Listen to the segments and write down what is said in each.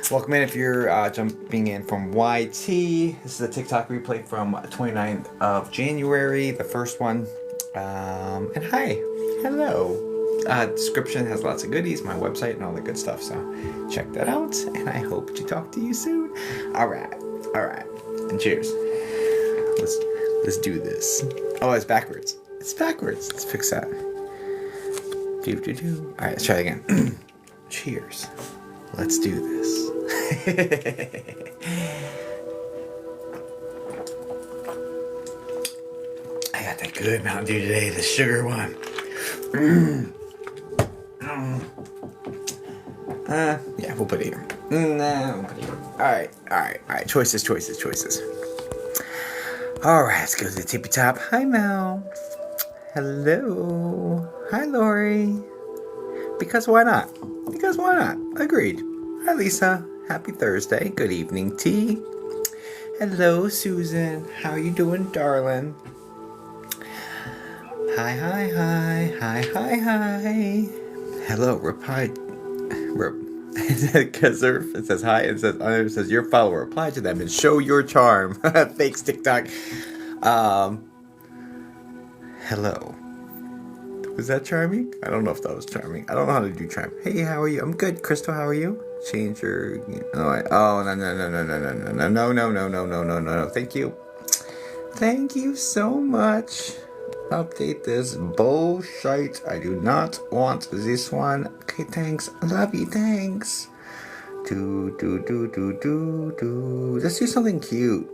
Welcome in if you're jumping in from YT. This is a TikTok replay from 29th of January, the first one. And hi, hello. Description has lots of goodies, my website and all that good stuff, so check that out, and I hope to talk to you soon. Alright, and cheers. Let's do this. Oh, it's backwards. It's backwards. Let's fix that. Alright, let's try it again. Cheers. Let's do this. I got that good Mountain Dew today, the sugar one. Yeah, we'll put it here. No, we'll put it here. Alright. Choices. Alright, let's go to the tippy top. Hi, Mel. Hello. Hi, Lori. Because why not? Agreed. Hi, Lisa. Happy Thursday. Good evening, T. Hello, Susan. How you doing, darling? Hi. Hello, reply. It says hi. It says your follower. Reply to them and show your charm. Thanks, TikTok. Hello. Was that charming? I don't know if that was charming. I don't know how to do charm. Hey, how are you? I'm good. Crystal, how are you? Change your... Oh, no. Thank you so much. Update this bullshit. I do not want this one. Okay, thanks. I love you. Thanks. Do. Let's do something cute.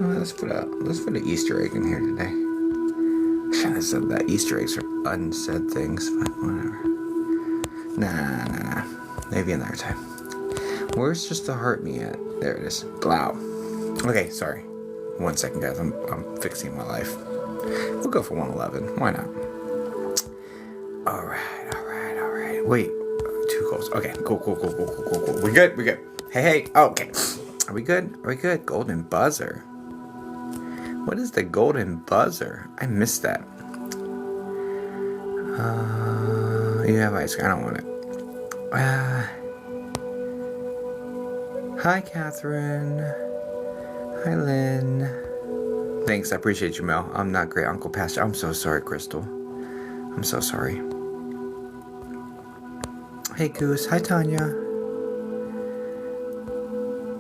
Let's put an Easter egg in here today. I should have said that Easter eggs are unsaid things, but whatever. Nah. Maybe another time. Where's just the heart me at? There it is. Blow. Okay, sorry. 1 second, guys. I'm fixing my life. We'll go for 111. Why not? Alright. Wait. Too close. Okay, cool. We're good. Hey. Oh, okay. Are we good? Golden buzzer. What is the golden buzzer? I missed that. You have ice cream. I don't want it. Hi, Catherine. Hi, Lynn. Thanks, I appreciate you, Mel. I'm not great, Uncle Pastor. I'm so sorry, Crystal. I'm so sorry. Hey, Goose. Hi, Tanya.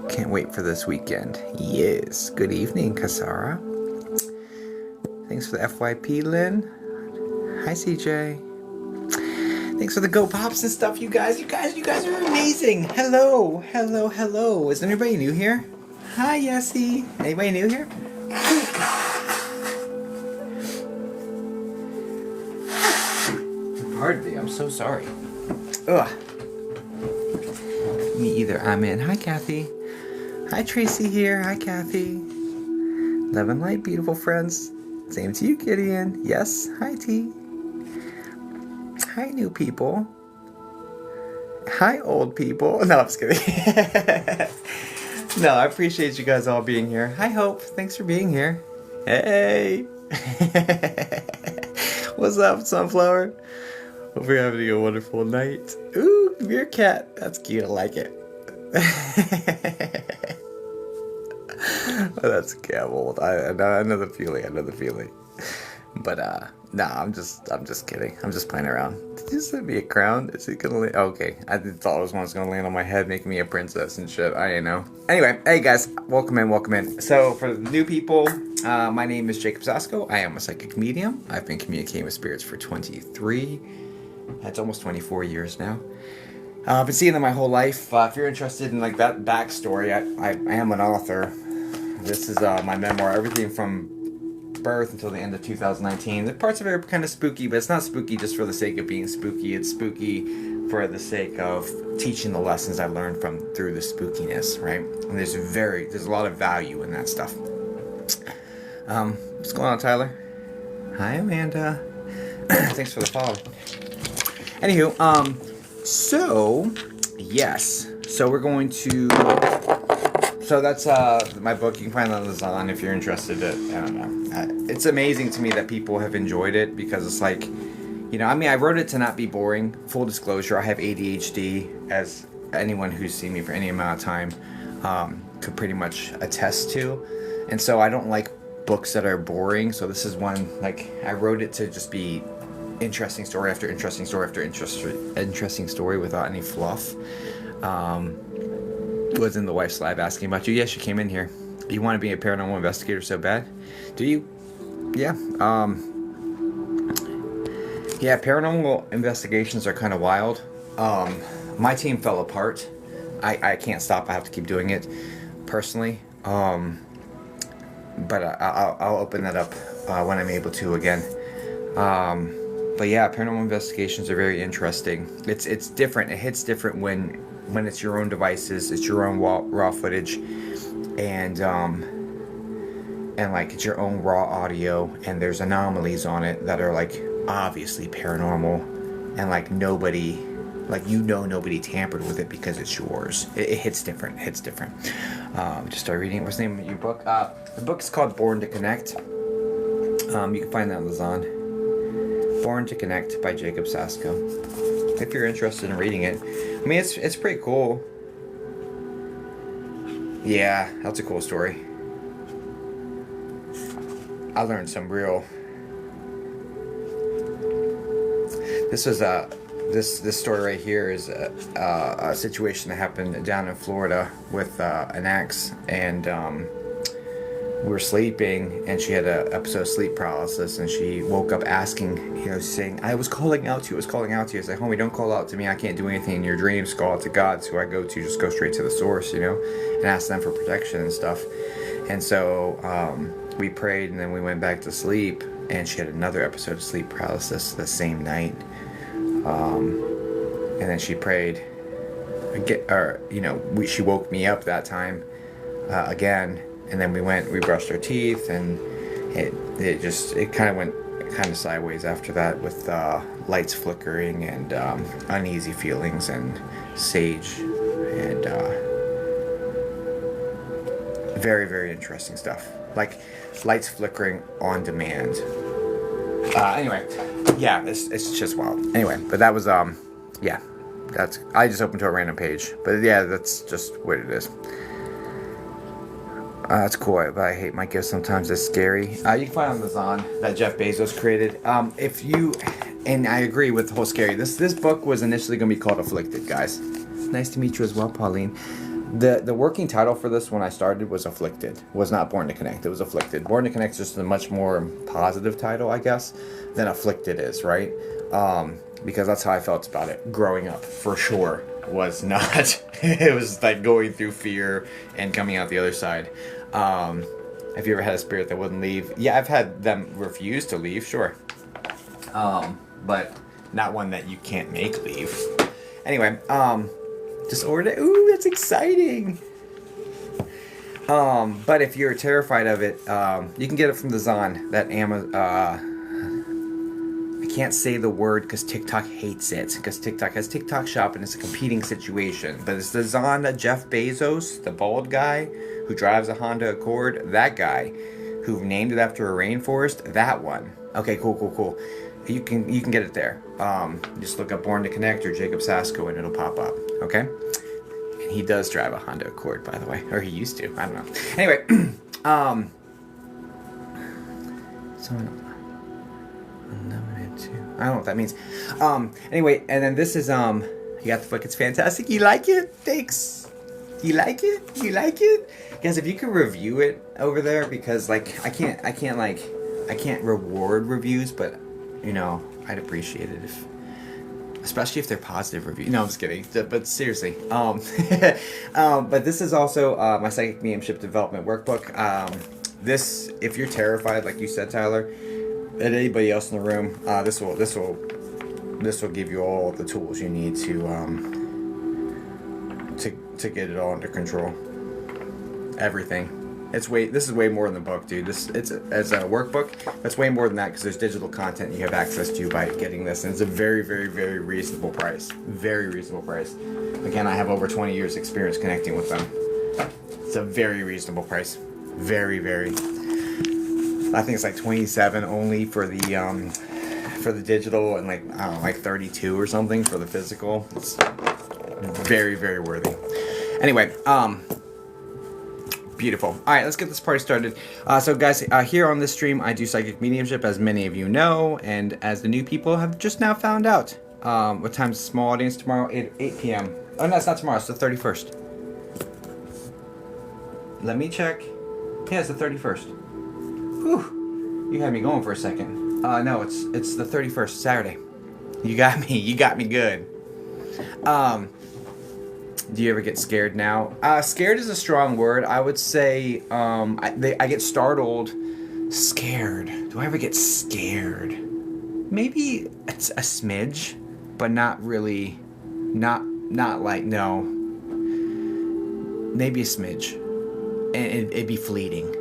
Can't wait for this weekend. Yes. Good evening, Kasara. Thanks for the FYP, Lynn. Hi, CJ. Thanks for the Go Pops and stuff, you guys. You guys are amazing. Hello. Is anybody new here? Hi, Yessie. Anybody new here? Pardon me. I'm so sorry. Ugh. Me either. I'm in. Hi, Kathy. Hi, Tracy here. Hi, Kathy. Love and light, beautiful friends. Same to you, Gideon. Yes. Hi, T. Hi, new people. Hi, old people. No, I'm just kidding. No, I appreciate you guys all being here. Hi, Hope. Thanks for being here. Hey. What's up, Sunflower? Hope you're having a wonderful night. Ooh, meerkat. That's cute. I like it. Oh, that's okay. I'm old. I know the feeling. But I'm just kidding. I'm just playing around. Did you send me a crown? Is it gonna land? Okay, I thought it was gonna land on my head, making me a princess and shit. I didn't know. Anyway, hey guys, welcome in. So for the new people, my name is Jacob Sasko. I am a psychic medium. I've been communicating with spirits for 23. That's almost 24 years now. I've been seeing them my whole life. If you're interested in like that backstory, I am an author. This is my memoir, everything from birth until the end of 2019. The parts of it are kind of spooky, but it's not spooky just for the sake of being spooky. It's spooky for the sake of teaching the lessons I learned through the spookiness, right? And there's a lot of value in that stuff. What's going on, Tyler? Hi, Amanda. Thanks for the follow. Anywho, so yes. So we're going to... So that's my book. You can find it on Amazon if you're interested. I don't know. It's amazing to me that people have enjoyed it, because it's like, You know, I mean, I wrote it to not be boring. Full disclosure, I have ADHD, as anyone who's seen me for any amount of time could pretty much attest to. And so I don't like books that are boring. So this is one, like, I wrote it to just be interesting story after interesting story after interesting story without any fluff. Was in the wife's lab asking about you. Yeah, she came in here. You want to be a paranormal investigator so bad? Do you? Yeah. Yeah, paranormal investigations are kind of wild. My team fell apart. I can't stop. I have to keep doing it personally. But I'll open that up when I'm able to again. But yeah, paranormal investigations are very interesting. It's different. It hits different when it's your own devices, it's your own raw footage, and like it's your own raw audio, and there's anomalies on it that are like obviously paranormal, and like nobody tampered with it because it's yours. It hits different. Just start reading it. What's the name of your book? The book is called Born to Connect. You can find that on Amazon. Born to Connect by Jacob Sasko. If you're interested in reading it, I mean it's pretty cool. Yeah, that's a cool story. I learned some real. This was this story right here is a situation that happened down in Florida with an ex, and we were sleeping, and she had an episode of sleep paralysis, and she woke up asking, saying, I was calling out to you. I was like, homie, don't call out to me. I can't do anything in your dreams. Call out to God. So I go to just go straight to the source, and ask them for protection and stuff. And so we prayed, and then we went back to sleep, and she had another episode of sleep paralysis the same night. And then she prayed, she woke me up that time again, and then we brushed our teeth, and it kind of went sideways after that with lights flickering and uneasy feelings and sage and very, very interesting stuff, like lights flickering on demand. Anyway, yeah, it's just wild. Anyway, but that was yeah, I just opened to a random page, but yeah, that's just what it is. That's cool, but I hate my gifts sometimes. It's scary. You can find on Amazon that Jeff Bezos created. And I agree with the whole scary. This book was initially going to be called Afflicted, guys. Nice to meet you as well, Pauline. The working title for this when I started was Afflicted. It was not Born to Connect. It was Afflicted. Born to Connect is just a much more positive title, I guess, than Afflicted is, right? Because that's how I felt about it growing up, for sure. Was not. It was like going through fear and coming out the other side. Have you ever had a spirit that wouldn't leave? Yeah, I've had them refuse to leave, sure. But not one that you can't make leave. Anyway, just ordered it. Ooh, that's exciting. But if you're terrified of it, you can get it from the Zon. That I can't say the word because TikTok hates it. Because TikTok has TikTok Shop and it's a competing situation. But it's the Zon that Jeff Bezos, the bald guy who drives a Honda Accord, that guy who named it after a rainforest, that one. Okay, cool. You can get it there. Just look up Born to Connect or Jacob Sasko and it'll pop up. Okay? And he does drive a Honda Accord, by the way. Or he used to. I don't know. Anyway, unlimited too. I don't know what that means. Anyway, and then this is you got the book. It's fantastic. You like it? Thanks. You like it? Guys, if you could review it over there, because like I can't reward reviews, but I'd appreciate it especially if they're positive reviews. No, I'm just kidding. But seriously, but this is also my psychic mediumship development workbook. This, if you're terrified, like you said, Tyler, and anybody else in the room, this will give you all the tools you need to get it all under control. Everything. This is way more than the book, dude. It's a workbook. That's way more than that because there's digital content you have access to by getting this, and it's a very, very, very reasonable price. Very reasonable price. Again, I have over 20 years experience connecting with them. It's a very reasonable price. Very, very. I think it's like $27 only for the for the digital and like, I don't know, like 32 or something for the physical. It's very, very worthy. Anyway, beautiful. All right, let's get this party started. So guys, here on this stream, I do psychic mediumship, as many of you know, and as the new people have just now found out. What time's the small audience tomorrow? 8 p.m. Oh, no, it's not tomorrow. It's the 31st. Let me check. Yeah, it's the 31st. Whew. You had me going for a second. No, it's the 31st, Saturday. You got me. You got me good. Do you ever get scared now? Scared is a strong word. I would say I get startled. Scared. Do I ever get scared? Maybe it's a smidge, but not really. Not like, no. Maybe a smidge. And it'd be fleeting,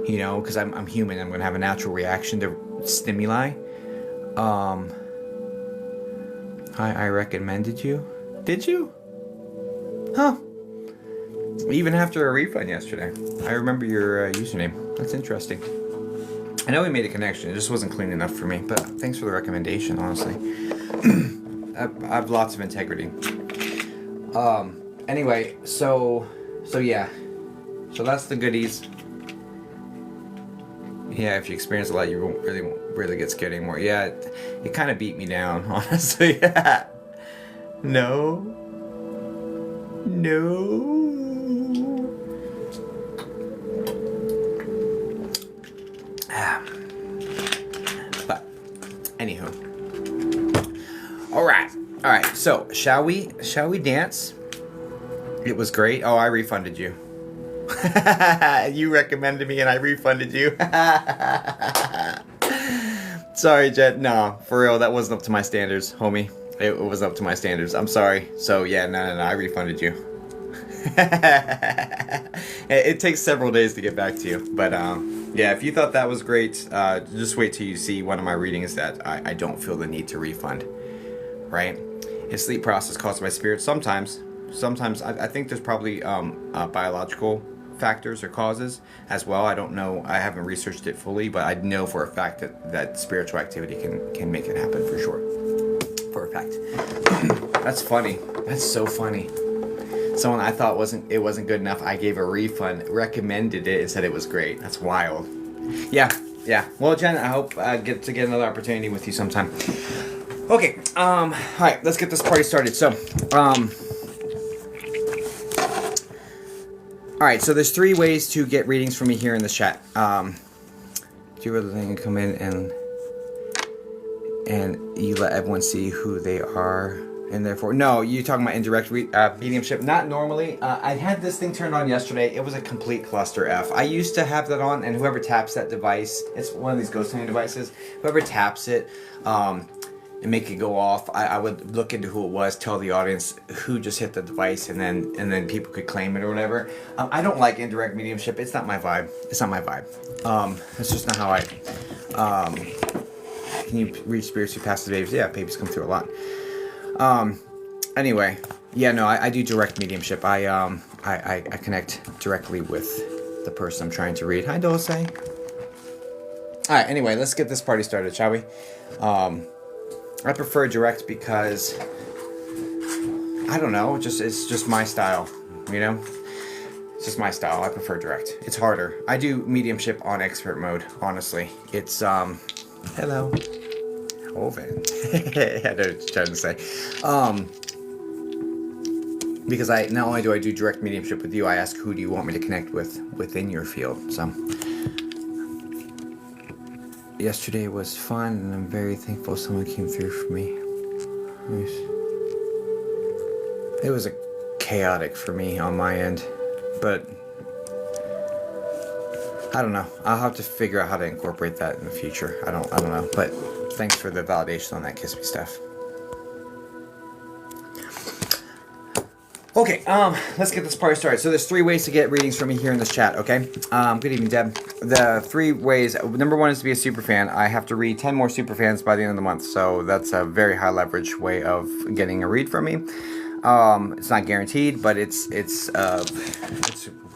you know, because I'm human. I'm going to have a natural reaction to stimuli. I recommended you. Did you? Huh. Even after a refund yesterday. I remember your username. That's interesting. I know we made a connection. It just wasn't clean enough for me. But thanks for the recommendation, honestly. I have lots of integrity. Anyway, so yeah. So that's the goodies. Yeah, if you experience a lot, you won't really get scared anymore. Yeah, it kind of beat me down, honestly. No. But anywho. All right. So shall we dance? It was great. Oh, I refunded you. You recommended me and I refunded you. Sorry, Jet. No, for real, that wasn't up to my standards, homie. It wasn't up to my standards. I'm sorry. So yeah, no, I refunded you. It takes several days to get back to you, but yeah, if you thought that was great, just wait till you see one of my readings that I don't feel the need to refund. Right? His sleep process caused by spirits. Sometimes I think there's probably biological factors or causes as well. I don't know. I haven't researched it fully, but I know for a fact that spiritual activity can make it happen for sure. For a fact. That's funny. That's so funny. Someone I thought wasn't good enough, I gave a refund, recommended it, and said it was great. That's wild. Yeah. Well, Jen, I hope I get another opportunity with you sometime. Okay. All right. Let's get this party started. So, all right, so there's 3 ways to get readings from me here in the chat. Do you really think you come in and you let everyone see who they are and therefore... No, you're talking about indirect mediumship. Not normally. I had this thing turned on yesterday. It was a complete cluster F. I used to have that on, and whoever taps that device, it's one of these ghost hunting devices, whoever taps it, and make it go off, I would look into who it was, tell the audience who just hit the device, and then people could claim it or whatever. I don't like indirect mediumship. It's not my vibe. It's just not how I... can you reach spirits who pass the babies? Yeah, babies come through a lot. Anyway, yeah, no, I do direct mediumship. I connect directly with the person I'm trying to read. Hi, Dulce. All right, anyway, let's get this party started, shall we? I prefer direct because, I don't know, it's just my style, you know? It's just my style. I prefer direct. It's harder. I do mediumship on expert mode, honestly. It's, hello. Oven. I know what you're trying to say. Because not only do I do direct mediumship with you, I ask who do you want me to connect with within your field, so... Yesterday was fun, and I'm very thankful someone came through for me. It was chaotic for me on my end, but I don't know. I'll have to figure out how to incorporate that in the future. I don't know. But thanks for the validation on that Kiss Me stuff. Okay, let's get this party started. So there's 3 ways to get readings from me here in this chat, okay? Good evening, Deb. The 3 ways, number 1 is to be a super fan. I have to read 10 more super fans by the end of the month, so that's a very high leverage way of getting a read from me. It's not guaranteed, but it's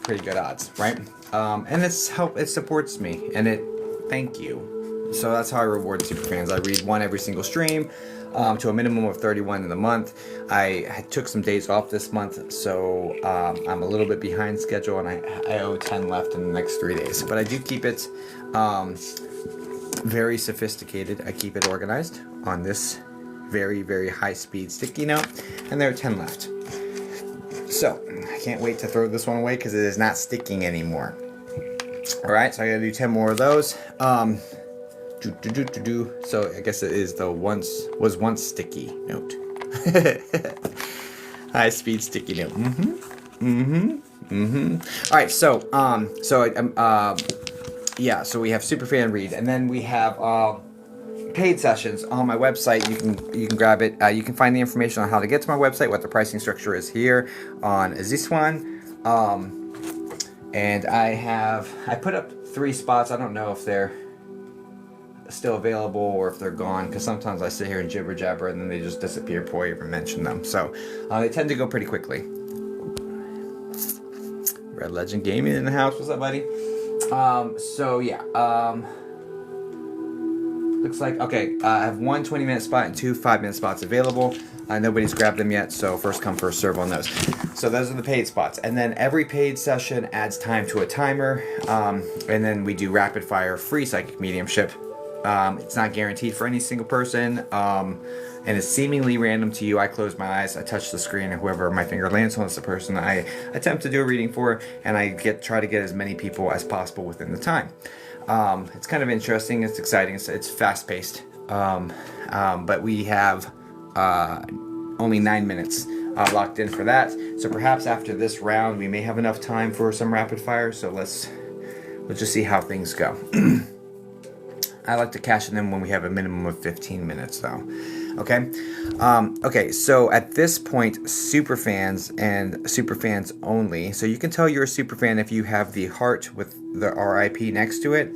pretty good odds, right? And it supports me, and thank you. So that's how I reward superfans. I read one every single stream, to a minimum of 31 in the month. I took some days off this month, so I'm a little bit behind schedule, and I owe 10 left in the next 3 days. But I do keep it very sophisticated. I keep it organized on this very, very high-speed sticky note, and there are 10 left. So I can't wait to throw this one away because it is not sticking anymore. All right, so I gotta do 10 more of those. So I guess it is the was once sticky note. High speed sticky note. All right, so yeah, so we have superfan read, and then we have paid sessions on my website. You can grab it. You can find the information on how to get to my website, what the pricing structure is here on this one. And I put up 3 spots. I don't know if they're still available or if they're gone, because sometimes I sit here and jibber jabber and then they just disappear before I even mention them. So they tend to go pretty quickly. Red Legend Gaming in the house. What's up, buddy? So yeah, looks like, okay, I have 1 20-minute spot and 2 5-minute spots available. Nobody's grabbed them yet, so first come, first serve on those. So those are the paid spots. And then every paid session adds time to a timer. And then we do rapid fire free psychic mediumship. It's not guaranteed for any single person. And it's seemingly random to you. I close my eyes, I touch the screen, and whoever my finger lands on is the person I attempt to do a reading for, and I try to get as many people as possible within the time. It's kind of interesting, it's exciting, it's fast-paced. But we have only 9 minutes locked in for that. So perhaps after this round, we may have enough time for some rapid fire. So let's just see how things go. I like to cash in them when we have a minimum of 15 minutes, though. Okay. Okay. So at this point, superfans and superfans only. So you can tell you're a superfan if you have the heart with the RIP next to it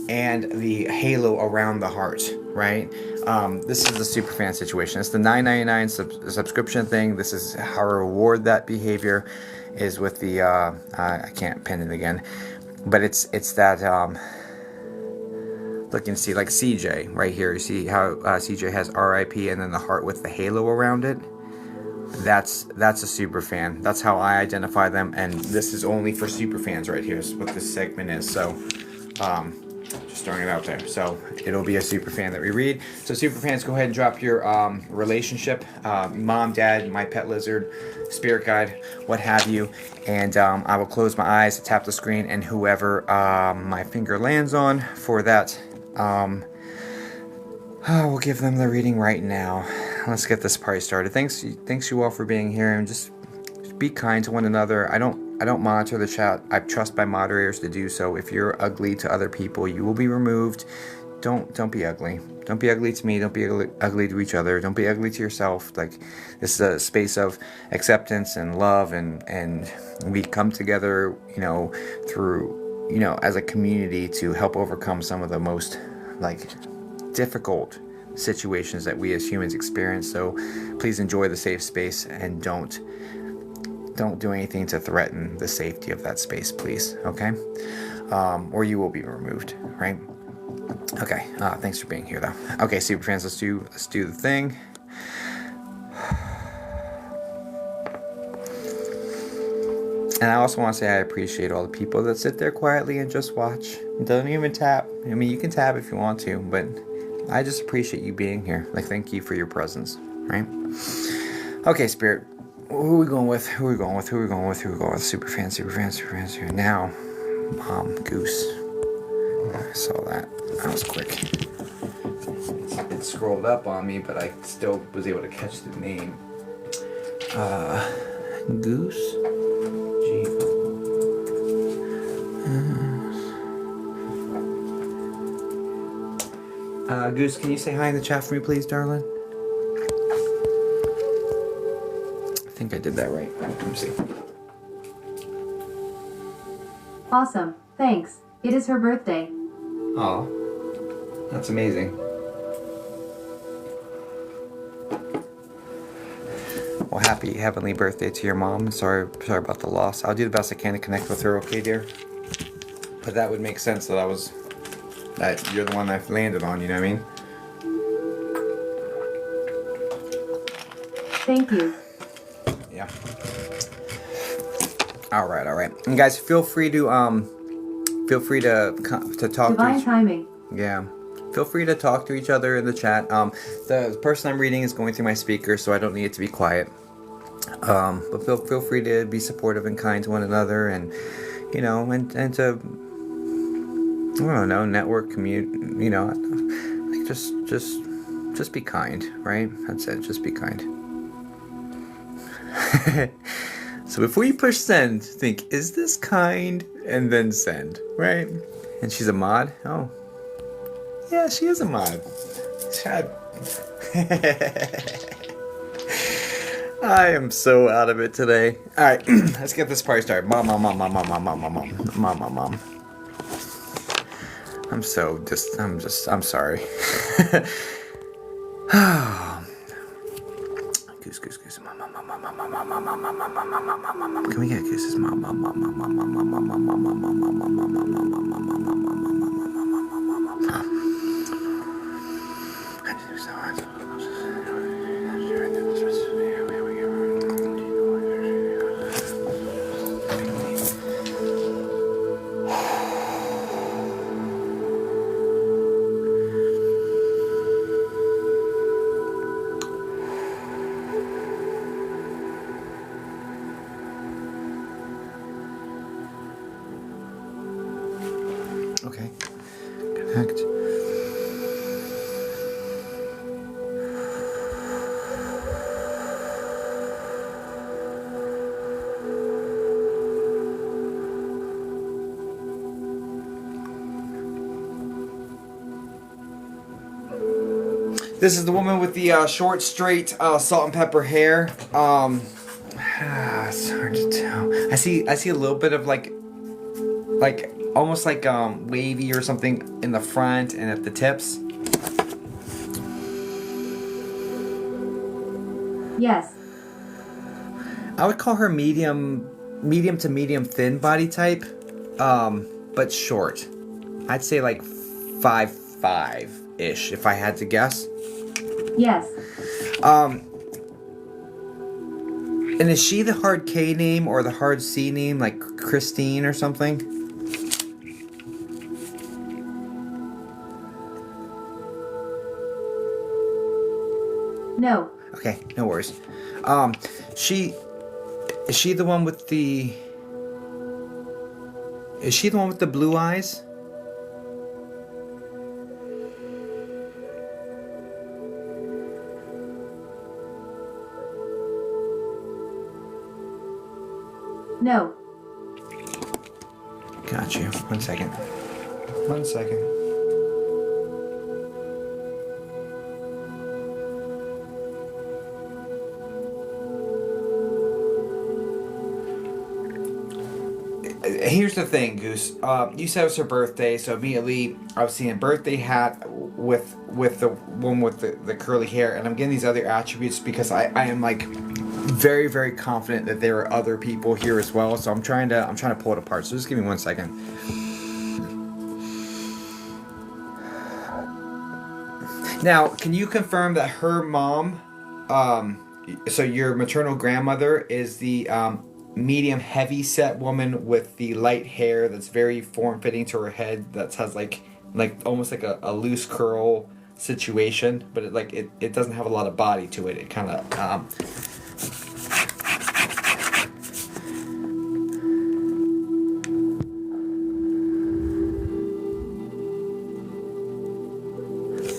and the halo around the heart, right? This is the superfan situation. It's the $9.99 subscription thing. This is how I reward that behavior, is with the I can't pin it again, but it's that look and see, like CJ right here. You see how CJ has RIP and then the heart with the halo around it? That's a super fan. That's how I identify them, and this is only for super fans right here. Is what this segment is. So just throwing it out there. So it'll be a super fan that we read. So super fans, go ahead and drop your relationship, mom, dad, my pet lizard, spirit guide, what have you, and I will close my eyes, tap the screen, and whoever my finger lands on for that, we'll give them the reading right now. Let's get this party started. Thanks you all for being here, and just be kind to one another. I don't monitor the chat. I trust my moderators to do so. If you're ugly to other people, you will be removed. Don't be ugly. Don't be ugly to me. Don't be ugly to each other. Don't be ugly to yourself. Like, this is a space of acceptance and love, and we come together, through, as a community to help overcome some of the most difficult situations that we as humans experience. So please enjoy the safe space, and don't do anything to threaten the safety of that space, please. Okay? Or you will be removed, right? Okay. Thanks for being here, though. Okay, super fans, let's do the thing. And I also want to say I appreciate all the people that sit there quietly and just watch. Don't even tap. I mean, you can tap if you want to, but I just appreciate you being here. Thank you for your presence, right? Okay, Spirit. Who are we going with? Super fan. Now, Mom Goose. I saw that. That was quick. It scrolled up on me, but I still was able to catch the name. Goose. Goose, can you say hi in the chat for me, please, darling? I think I did that right. Let me see. Awesome. Thanks. It is her birthday. Oh, that's amazing. Well, happy heavenly birthday to your mom. Sorry about the loss. I'll do the best I can to connect with her, okay, dear? But that would make sense that I was that you're the one I've landed on, you know what I mean? Thank you. Yeah. All right. And guys, feel free to talk Divine to each. timing. Yeah. Feel free to talk to each other in the chat. The person I'm reading is going through my speaker, so I don't need it to be quiet. But feel free to be supportive and kind to one another, and you know, and to, I don't know, network, commute. You know, like just be kind, right? That's it. Just be kind. So before you push send, think, is this kind? And then send, right? And she's a mod? Oh. Yeah, she is a mod. Chad. I am so out of it today. Alright, let's get this party started. Mom. I'm sorry. Goose. Can we get gooses? Okay. Connect. This is the woman with the short, straight, salt and pepper hair. It's hard to tell. I see a little bit of like almost like wavy or something in the front and at the tips. Yes. I would call her medium to medium thin body type, but short. I'd say like 5'5" if I had to guess. Yes. And is she the hard K name or the hard C name, like Christine or something? No. Okay, no worries. Is she the one with the blue eyes? No. Got you. One second. Here's the thing, Goose. You said it was her birthday, so immediately I was seeing a birthday hat with the one with the curly hair, and I'm getting these other attributes because I am like very, very confident that there are other people here as well. So I'm trying to pull it apart. So just give me 1 second. Now, can you confirm that her mom, so your maternal grandmother, is the medium heavy set woman with the light hair that's very form fitting to her head, that has like almost like a loose curl situation, but it doesn't have a lot of body to it. It kind of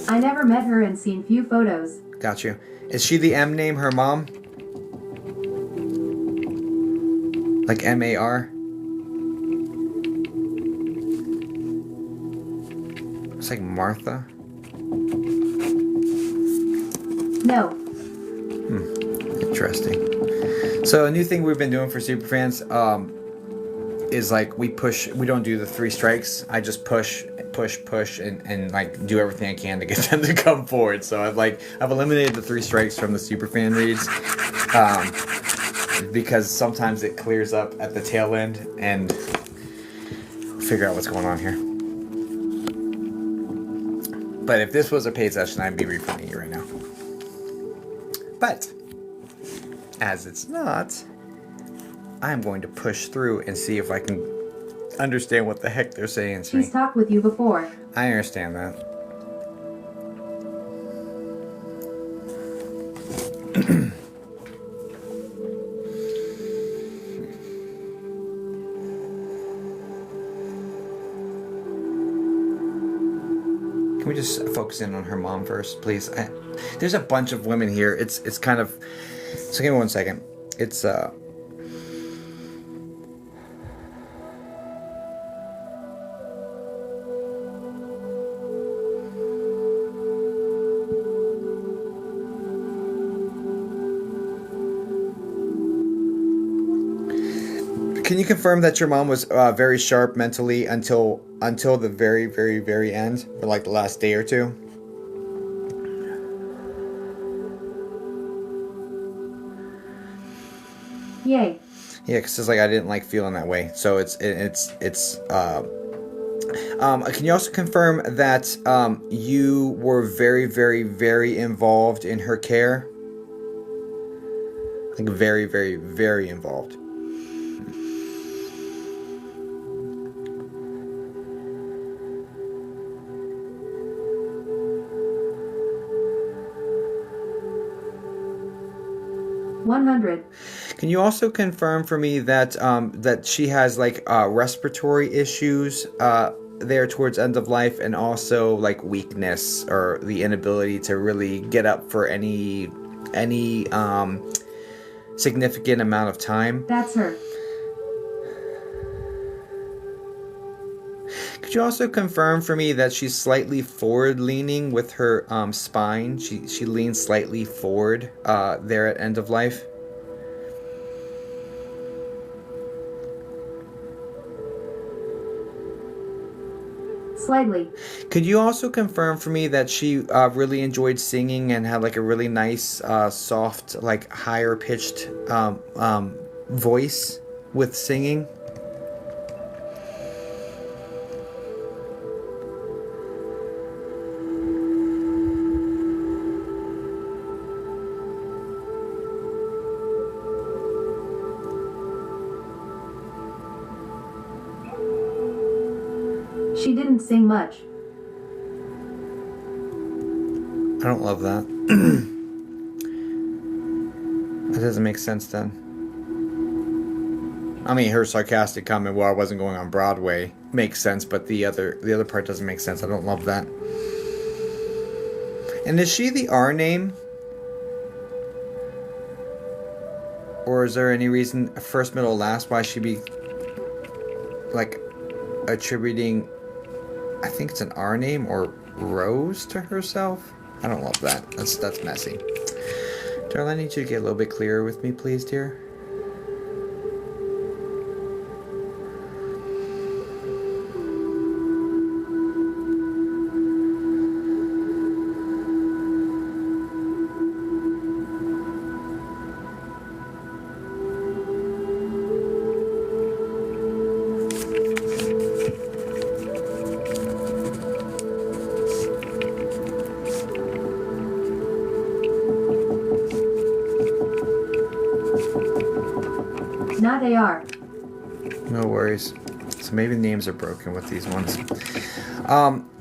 I never met her and seen few photos. Got you. Is she the M name, her mom? Like M-A-R? It's like Martha. No. Interesting. So a new thing we've been doing for Superfans is like we don't do the 3 strikes. I just push and like do everything I can to get them to come forward. So I've eliminated the 3 strikes from the Superfan reads. Because sometimes it clears up at the tail end and figure out what's going on here. But if this was a paid session, I'd be refunding you right now. But as it's not, I'm going to push through and see if I can understand what the heck they're saying to me. She's talked with you before. I understand that. Can we just focus in on her mom first, please? There's a bunch of women here. It's kind of... So give me 1 second. It's Can you confirm that your mom was very sharp mentally until the very, very, very end, or like the last day or two? Yay. Yeah, because it's like I didn't like feeling that way. So can you also confirm that you were very, very, very involved in her care? Like very, very, very involved. $100. Can you also confirm for me that that she has like respiratory issues there towards end of life, and also like weakness or the inability to really get up for any significant amount of time? That's her. Could you also confirm for me that she's slightly forward leaning with her spine? She leans slightly forward there at end of life. Slightly. Could you also confirm for me that she really enjoyed singing and had like a really nice soft, like higher pitched voice with singing? She didn't sing much. I don't love that. That doesn't make sense then. I mean, her sarcastic comment, well, I wasn't going on Broadway, makes sense, but the other part doesn't make sense. I don't love that. And is she the R name? Or is there any reason, first, middle, last, why she'd be, like, attributing, I think it's an R name or Rose to herself? I don't love that. That's messy. Darla, I need you to get a little bit clearer with me, please, dear. Not AR. No worries. So maybe the names are broken with these ones.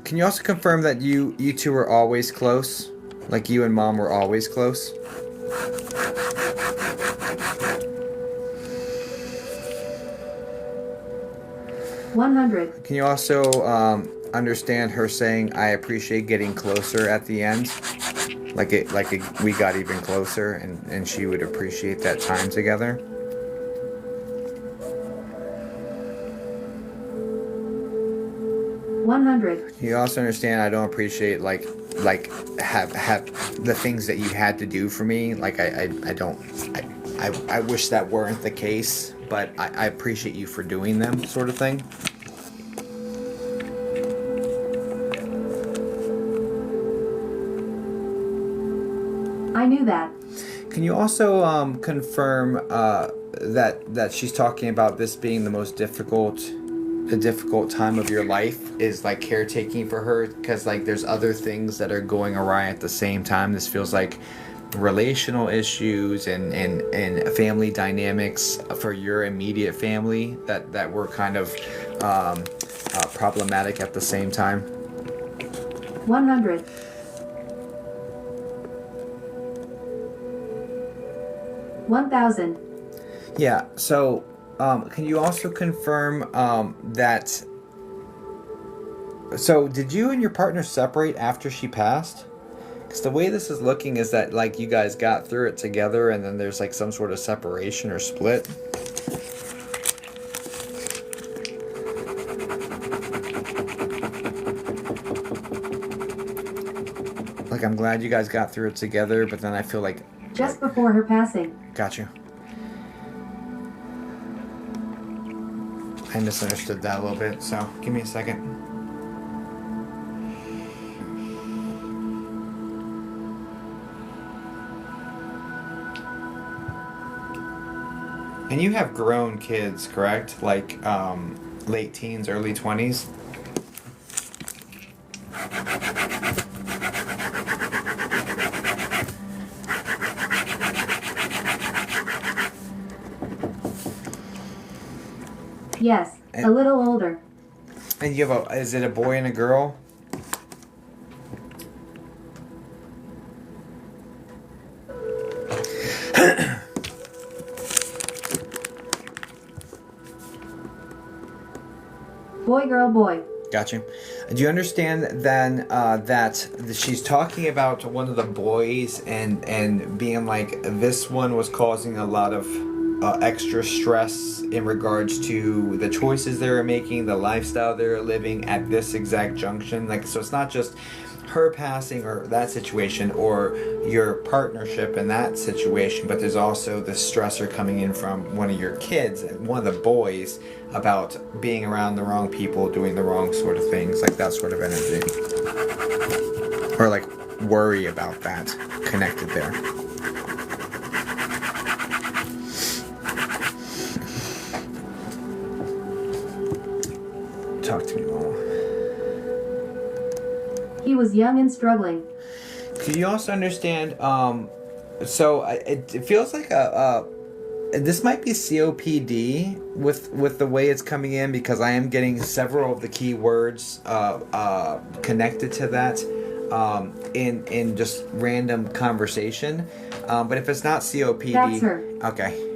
Can you also confirm that you two were always close? Like you and Mom were always close? $100. Can you also understand her saying, "I appreciate getting closer" at the end? We got even closer, and she would appreciate that time together. $100. You also understand I don't appreciate have the things that you had to do for me. Like I wish that weren't the case, but I appreciate you for doing them, sort of thing. I knew that. Can you also confirm that she's talking about this being the most difficult a difficult time of your life is like caretaking for her, because like there's other things that are going awry at the same time. This feels like relational issues and family dynamics for your immediate family that were kind of problematic at the same time. 100. 1000. Yeah, so can you also confirm that... So did you and your partner separate after she passed? Because the way this is looking is that like you guys got through it together and then there's like some sort of separation or split. Like, I'm glad you guys got through it together, but then I feel like... Just before her passing. Got you. I misunderstood that a little bit, so give me a second. And you have grown kids, correct? Like late teens, early 20s? Yes, a little older. And you have is it a boy and a girl? Boy, girl, boy. Gotcha. Do you understand then that she's talking about one of the boys and being like, this one was causing a lot of extra stress in regards to the choices they were making, the lifestyle they were living at this exact junction? Like, so it's not just her passing or that situation or your partnership in that situation, but there's also the stressor coming in from one of your kids, one of the boys, about being around the wrong people, doing the wrong sort of things, like that sort of energy. Or like worry about that connected there. Talk to me, Mama. He was young and struggling. Do you also understand, so it feels like this might be COPD with the way it's coming in, because I am getting several of the key words connected to that in just random conversation. But if it's not COPD... That's her. Okay.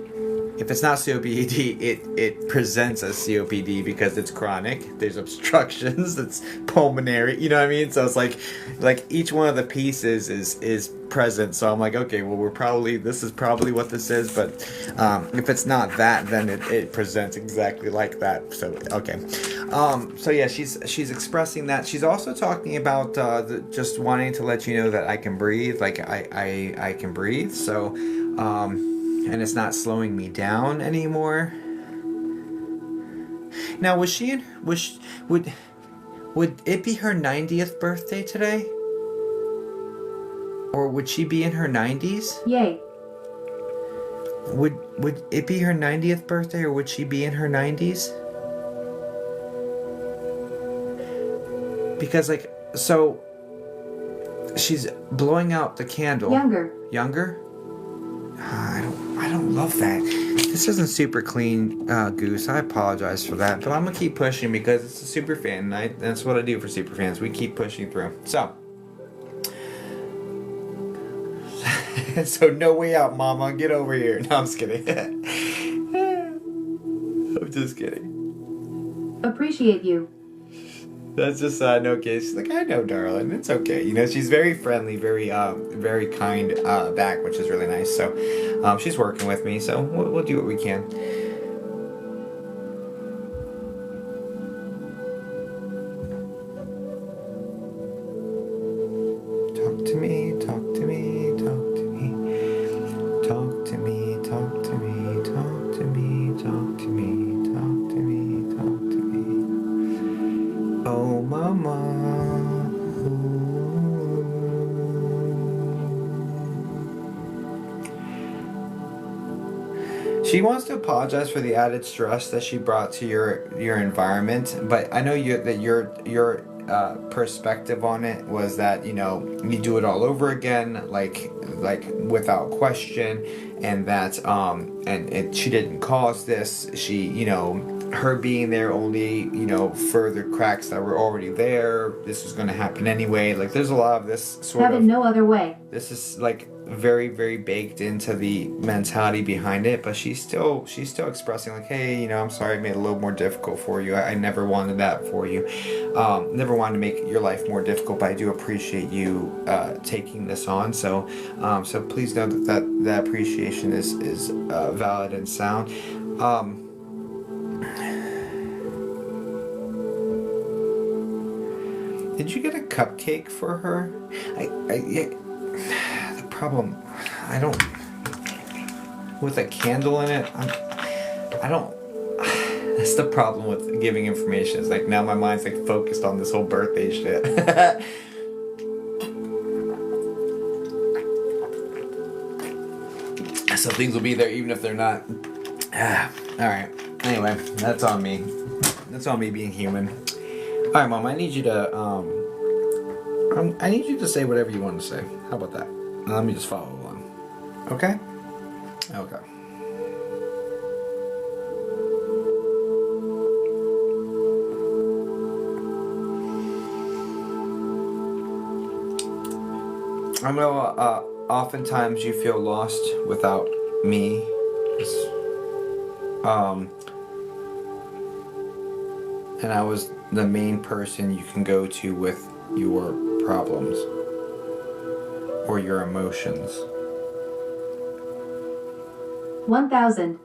If it's not COPD, it presents as COPD because it's chronic. There's obstructions. It's pulmonary. You know what I mean? So it's like each one of the pieces is present. So I'm like, okay, well, this is probably what this is. But if it's not that, then it presents exactly like that. So okay. So yeah, she's expressing that. She's also talking about just wanting to let you know that I can breathe. Like I can breathe. So. And it's not slowing me down anymore. Now, would it be her 90th birthday today? Or would she be in her 90s? Yay. Would it be her 90th birthday, or would she be in her 90s? Because like, so she's blowing out the candle. Younger? I don't love that. This isn't super clean, Goose. I apologize for that, but I'm gonna keep pushing because it's a super fan, and that's what I do for super fans. We keep pushing through. So, no way out, Mama. Get over here. No, I'm just kidding. I'm just kidding. Appreciate you. That's just no kids. She's like, I know, darling. It's okay. You know, she's very friendly, very kind back, which is really nice. So, she's working with me. So we'll do what we can. Talk to me. Talk to me. Talk to me. Talk to me. Talk to me. Talk to me. Talk to me. Talk to me. Talk to me. Oh, Mama. She wants to apologize for the added stress that she brought to your environment, but I know your perspective on it was that you do it all over again, like without question, and that she didn't cause this. She her being there only further cracks that were already there. This was going to happen anyway. Like there's a lot of this sort Have of. it no other way. This is like very, very baked into the mentality behind it, but she's still expressing like, hey, I'm sorry I made it a little more difficult for you. I never wanted that for you. Never wanted to make your life more difficult, but I do appreciate you taking this on. So please know that appreciation is valid and sound. Did you get a cupcake for her? The problem, I don't, with a candle in it, I don't, that's the problem with giving information. It's like now my mind's like focused on this whole birthday shit. So things will be there even if they're not. Alright, anyway, that's on me. That's on me being human. Alright, Mom, I need you to, I need you to say whatever you want to say. How about that? Now let me just follow along. Okay? Okay. I know oftentimes you feel lost without me. And I was the main person you can go to with your problems or your emotions. 1000.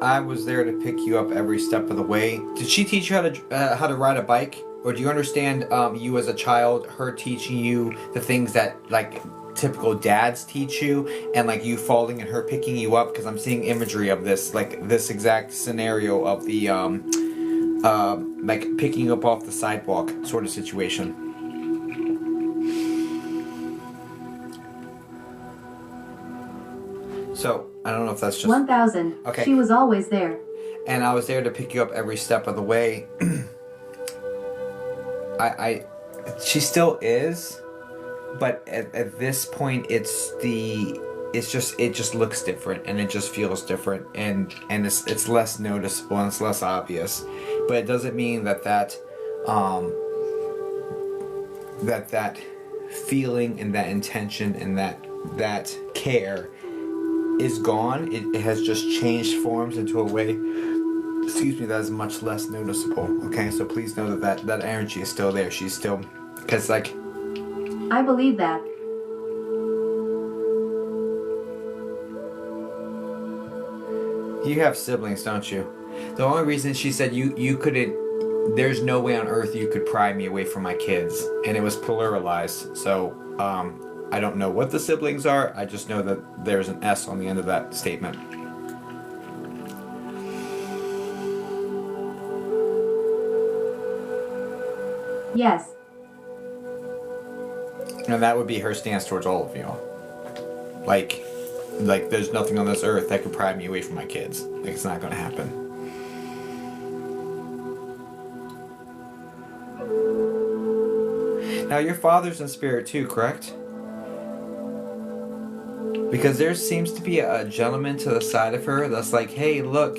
I was there to pick you up every step of the way. Did she teach you how to ride a bike, or do you understand you as a child, her teaching you the things that like typical dads teach you, and like you falling and her picking you up? Because I'm seeing imagery of this, like this exact scenario of the like picking you up off the sidewalk sort of situation. So, I don't know if that's just... 1000. Okay. She was always there. And I was there to pick you up every step of the way. She still is, but at this point, it just looks different, and it just feels different, and it's less noticeable and it's less obvious. But it doesn't mean that feeling and that intention and that care is gone. It has just changed forms into a way, that is much less noticeable. Okay, so please know that energy is still there. She's still, because like, I believe that. you have siblings, don't you? The only reason she said you couldn't, there's no way on earth you could pry me away from my kids, and it was pluralized. So I don't know what the siblings are. I just know that there's an S on the end of that statement. Yes. And that would be her stance towards all of you. Like there's nothing on this earth that could pry me away from my kids. Like, it's not going to happen. Now, your father's in spirit too, correct? Because there seems to be a gentleman to the side of her that's like, hey, look,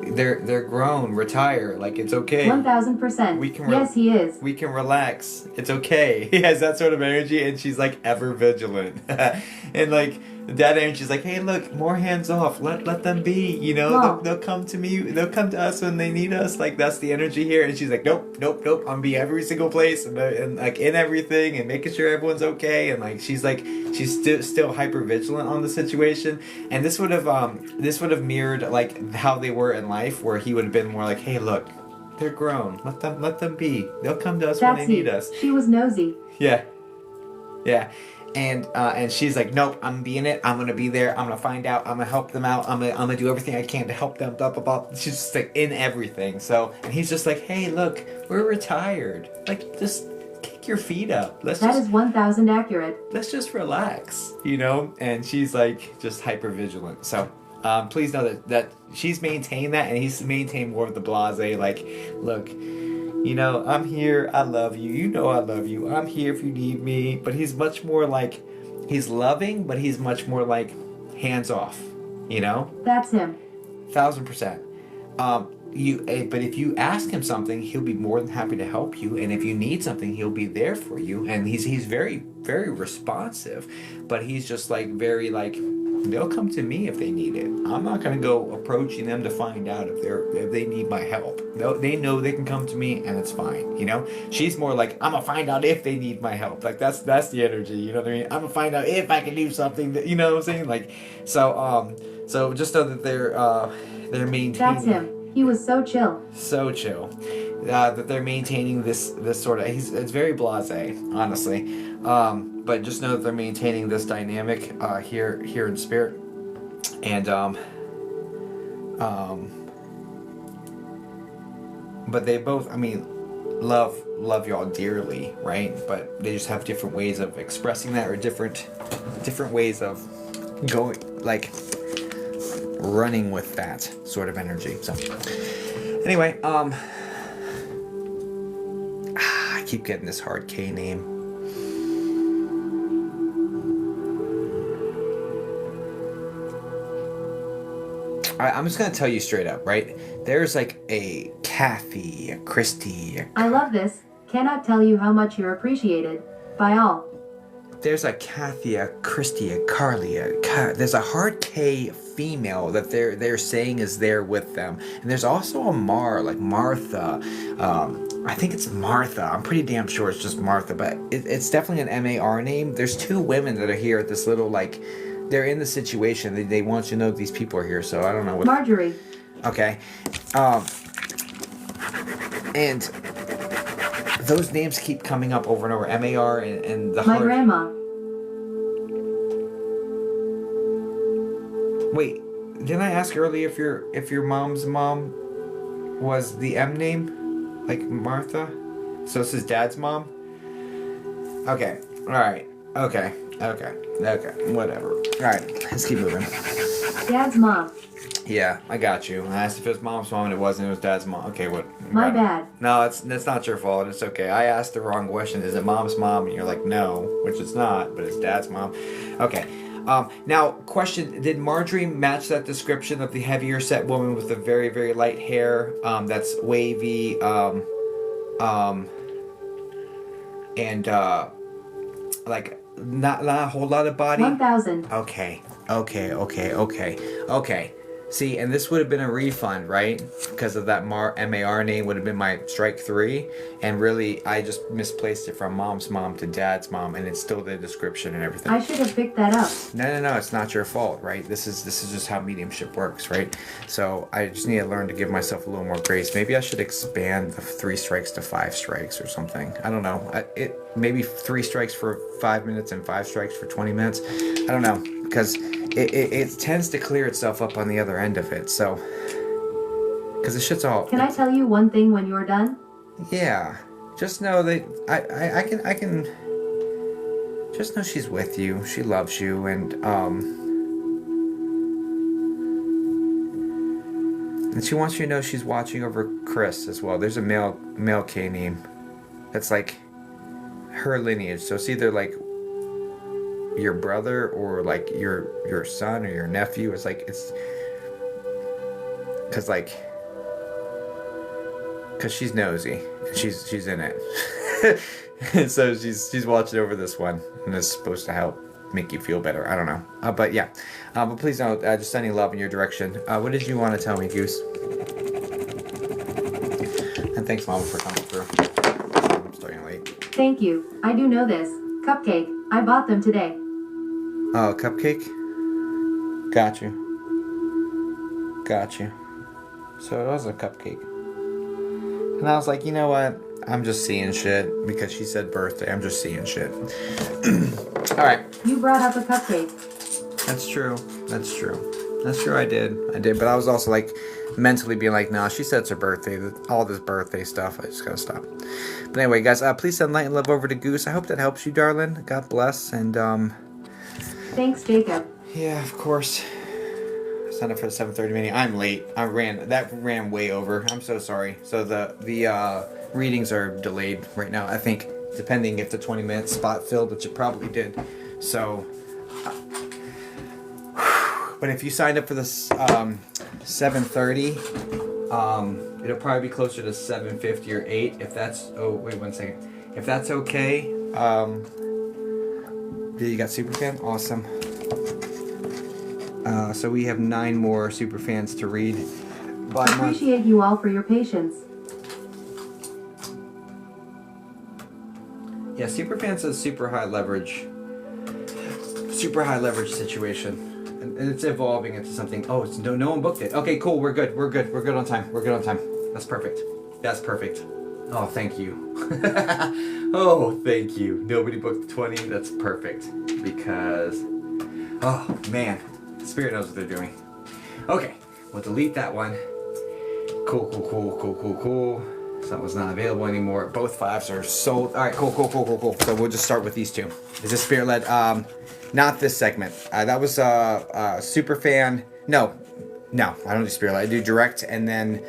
they're grown, retire, like it's okay. 1000%. Yes, he is. We can relax. It's okay. He has that sort of energy, and she's like ever vigilant. And like that energy is like, hey, look, more hands off. Let them be. They'll come to me. They'll come to us when they need us. Like that's the energy here. And she's like, nope. I'm gonna be every single place and like in everything and making sure everyone's okay. And like she's still hyper vigilant on the situation. And this would have mirrored like how they were in life, where he would have been more like, hey, look, they're grown. Let them be. They'll come to us when they need us. She was nosy. Yeah. And she's like, nope, I'm gonna be in it. I'm gonna be there. I'm gonna find out. I'm gonna help them out. I'm gonna do everything I can to help them. Blah blah blah. She's just like in everything. So, and he's just like, hey, look, we're retired. Like, just kick your feet up. That is 1000 accurate. Let's just relax, you know? And she's like just hyper vigilant. So please know that she's maintained that, and he's maintained more of the blase, like, look, you know, I'm here, I love you, you know I love you, I'm here if you need me. But he's much more like, he's loving, but he's much more like hands off, you know? That's him. 1000%. But if you ask him something, he'll be more than happy to help you. And if you need something, he'll be there for you. And he's very, very responsive. But he's just like very like, they'll come to me if they need it. I'm not gonna go approaching them to find out if they need my help. They know they can come to me and it's fine. You know, she's more like, I'm gonna find out if they need my help. Like that's the energy. You know what I mean? I'm gonna find out if I can do something. That, you know what I'm saying? Like, so just know that they're maintaining. That's him. He was so chill. So chill. That they're maintaining this sort of. It's very blasé, honestly. But just know that they're maintaining this dynamic here in spirit, and but they both, I mean, love y'all dearly, right? But they just have different ways of expressing that, or different ways of going, like, running with that sort of energy. So anyway, I keep getting this hard K name. I'm just gonna tell you straight up, right? There's like a Kathy, a Christy. I love this. Cannot tell you how much you're appreciated by all. There's a Kathy, a Christy, a Carly, there's a hard K female that they're saying is there with them, and there's also a like Martha. I think it's Martha. I'm pretty damn sure it's just Martha, but it's definitely an MAR name. There's two women that are here at this little, like, they're in the situation. They want you to know these people are here, so I don't know what. Marjorie. Okay. And those names keep coming up over and over. MAR and the My grandma. Wait, didn't I ask earlier if your mom's mom was the M name? Like Martha? So this is Dad's mom? Okay. Alright. Okay. Whatever. Alright, let's keep moving. Dad's mom. Yeah, I got you. I asked if it was mom's mom and it wasn't. It was Dad's mom. Okay, what? My bad. No, that's not your fault. It's okay. I asked the wrong question. Is it mom's mom? And you're like, no, which it's not, but it's Dad's mom. Okay. Now, question: did Marjorie match that description of the heavier set woman with the very, very light hair? That's wavy. And like not a whole lot of body. 1000. Okay. See, and this would have been a refund, right? Because of that MAR name would have been my strike 3. And really, I just misplaced it from mom's mom to Dad's mom, and it's still the description and everything. I should have picked that up. No, it's not your fault, right? This is just how mediumship works, right? So I just need to learn to give myself a little more grace. Maybe I should expand the 3 strikes to 5 strikes or something. I don't know. Maybe 3 strikes for 5 minutes and 5 strikes for 20 minutes. I don't know, because it tends to clear itself up on the other end of it. So, because the shit's all. Can I tell you one thing when you're done? Yeah, just know that I can. Just know she's with you. She loves you, and she wants you to know she's watching over Chris as well. There's a male K name that's like her lineage. So it's either like your brother or like your son or your nephew. It's because she's nosy and she's in it. And so she's watching over this one, and it's supposed to help make you feel better. I don't know, but yeah, but please don't, just sending love in your direction. What did you want to tell me, Goose? And thanks, Mama, for coming through. I'm starting late. Thank you. I do know this. Cupcake. I bought them today. Oh, cupcake? Got you. So it was a cupcake. And I was like, you know what? I'm just seeing shit because she said birthday. I'm just seeing shit. All right. You brought up a cupcake. That's true. That's true. That's true. I did. But I was also like mentally being like, no, she said it's her birthday. All this birthday stuff. I just gotta stop. But anyway, guys, please send light and love over to Goose. I hope that helps you, darling. God bless. And Thanks, Jacob. yeah, of course. Signed up for the 7:30 meeting. I'm late. That ran way over. I'm so sorry. So the readings are delayed right now. I think depending if the 20-minute spot filled, which it probably did. So. But if you signed up for this 7:30, it'll probably be closer to 7:50 or 8. If that's wait 1 second. If that's okay, you got Superfan? Awesome. So we have 9 more Superfans to read. I appreciate you all for your patience. Yeah, Superfans is super high leverage situation. And it's evolving into something. Oh, it's no one booked it. Okay, cool. We're good. We're good on time. That's perfect. Oh, thank you. Oh, thank you. Nobody booked 20. That's perfect. Because, oh man, Spirit knows what they're doing. Okay, we'll delete that one. Cool. So that was not available anymore. Both 5s are sold. All right, cool. So we'll just start with these 2. Is this Spirit led? Not this segment. That was super fan. No, I don't do Spirit led. I do direct, and then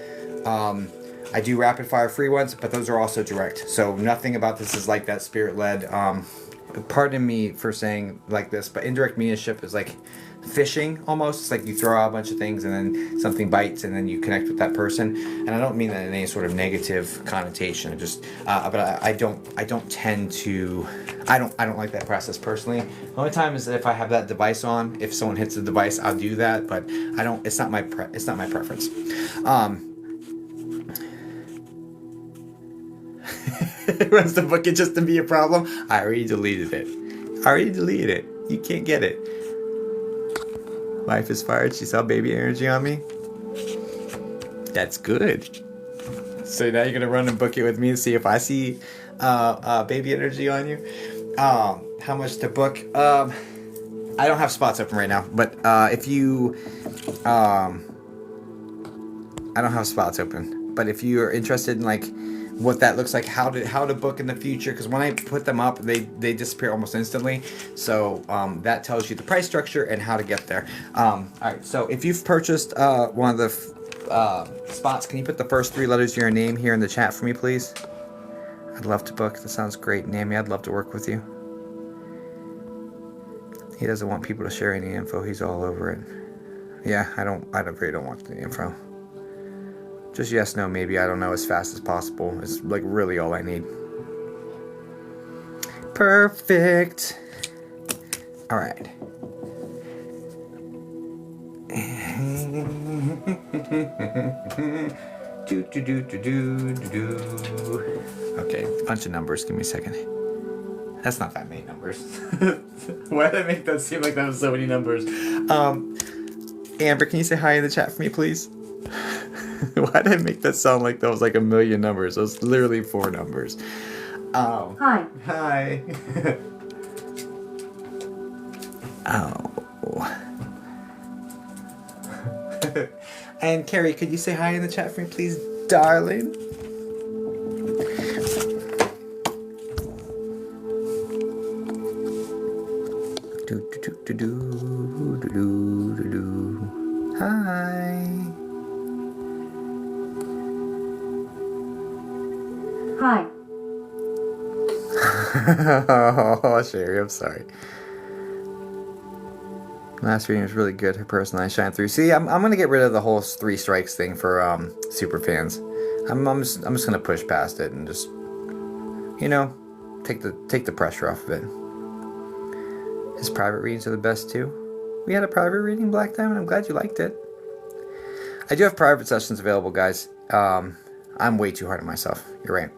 I do rapid fire free ones, but those are also direct. So nothing about this is like that Spirit led. Pardon me for saying like this, but indirect mediumship is like fishing almost. It's like you throw out a bunch of things and then something bites and then you connect with that person. And I don't mean that in any sort of negative connotation. Just, but I don't tend to. I don't like that process personally. The only time is if I have that device on. If someone hits the device, I'll do that. But I don't. It's not my preference. Wants to book it just to be a problem. I already deleted it. You can't get it. Life is fired. She saw baby energy on me. That's good. So now you're gonna run and book it with me and see if I see baby energy on you. How much to book? I don't have spots open right now, but if you, I don't have spots open. But if you are interested in like what that looks like, how to book in the future, because when I put them up, they disappear almost instantly. So that tells you the price structure and how to get there. All right. So if you've purchased one of the spots, can you put the first 3 letters of your name here in the chat for me, please? I'd love to book. That sounds great, Nami. I'd love to work with you. He doesn't want people to share any info. He's all over it. Yeah, I really don't want the info. Just yes, no, maybe, I don't know, as fast as possible is like really all I need. Perfect. All right. Okay, a bunch of numbers. Give me a second. That's not that many numbers. Why did I make that seem like that was so many numbers? Amber, can you say hi in the chat for me, please? Why did I make that sound like that was like a million numbers? It was literally 4 numbers. Hi. Hi. Oh. And Carrie, could you say hi in the chat for me, please, darling? Hi. Hi. Oh, Sherry, I'm sorry. Last reading was really good. Her personality shined through. See, I'm gonna get rid of the whole 3 strikes thing for super fans. I'm just gonna push past it and just, you know, take the pressure off of it. His private readings are the best too. We had a private reading, Black Diamond. I'm glad you liked it. I do have private sessions available, guys. I'm way too hard on myself. You're right.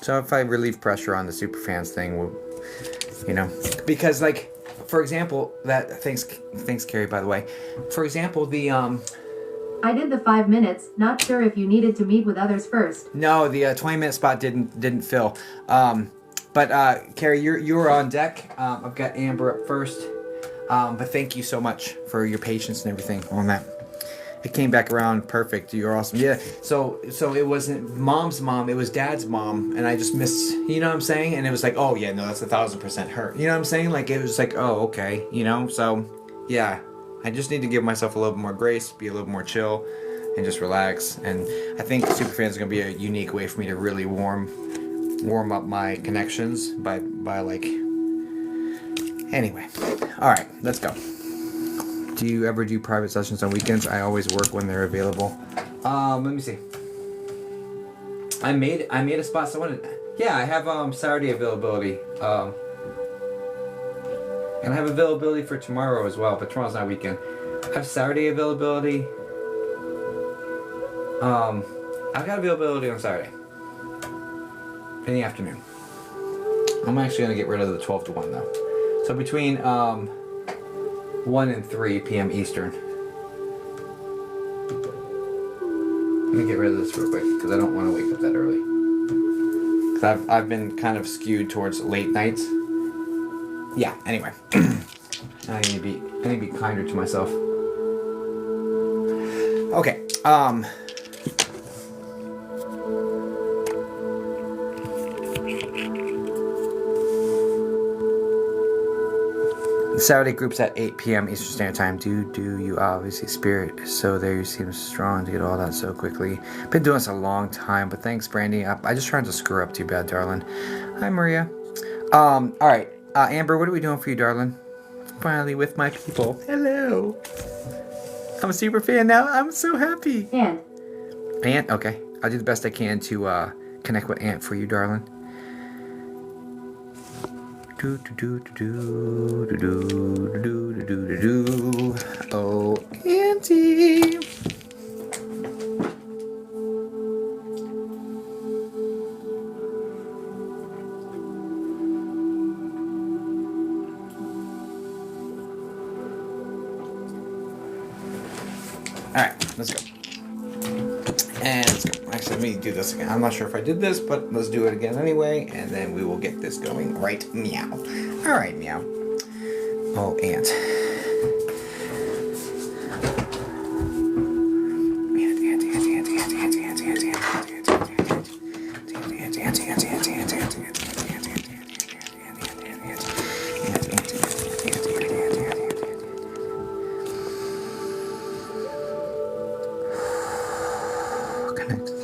So if I relieve pressure on the super fans thing, we'll, you know, because like, for example, that thanks Carrie, by the way. For example, the I did the 5 minutes, not sure if you needed to meet with others first. No, the 20-minute spot didn't fill. But Carrie, you were on deck. I've got Amber up first. But thank you so much for your patience and everything on that. It came back around perfect. You're awesome. Yeah. So it wasn't mom's mom. It was dad's mom, and I just missed. You know what I'm saying? And it was like, oh yeah, no, that's 1,000% her. You know what I'm saying? Like it was like, oh okay. You know. So yeah, I just need to give myself a little bit more grace, be a little more chill, and just relax. And I think Superfans is gonna be a unique way for me to really warm up my connections by like. Anyway, all right, let's go. Do you ever do private sessions on weekends? I always work when they're available. Let me see. I made a spot. Someone, yeah, I have Saturday availability. And I have availability for tomorrow as well, but tomorrow's not a weekend. I have Saturday availability. I've got availability on Saturday in the afternoon. I'm actually gonna get rid of the 12 to 1 though. So between 1 and 3 p.m. Eastern. Let me get rid of this real quick because I don't want to wake up that early. Because I've been kind of skewed towards late nights. Yeah. Anyway, I need to be kinder to myself. Okay. Saturday groups at 8 p.m. Eastern Standard Time. Do you obviously spirit? So there you seem strong to get all that so quickly. Been doing this a long time, but thanks, Brandy. I just tried to screw up too bad, darling. Hi, Maria. All right, Amber, what are we doing for you, darling? Finally with my people. Hello. I'm a super fan now. I'm so happy. Ant. Okay, I'll do the best I can to connect with Ant for you, darling. Oh, Auntie. Alright, let's go. And let's go. Actually, let me do this again. I'm not sure if I did this, but let's do it again anyway, and then we will get this going right meow. Alright, meow. Oh, Ant.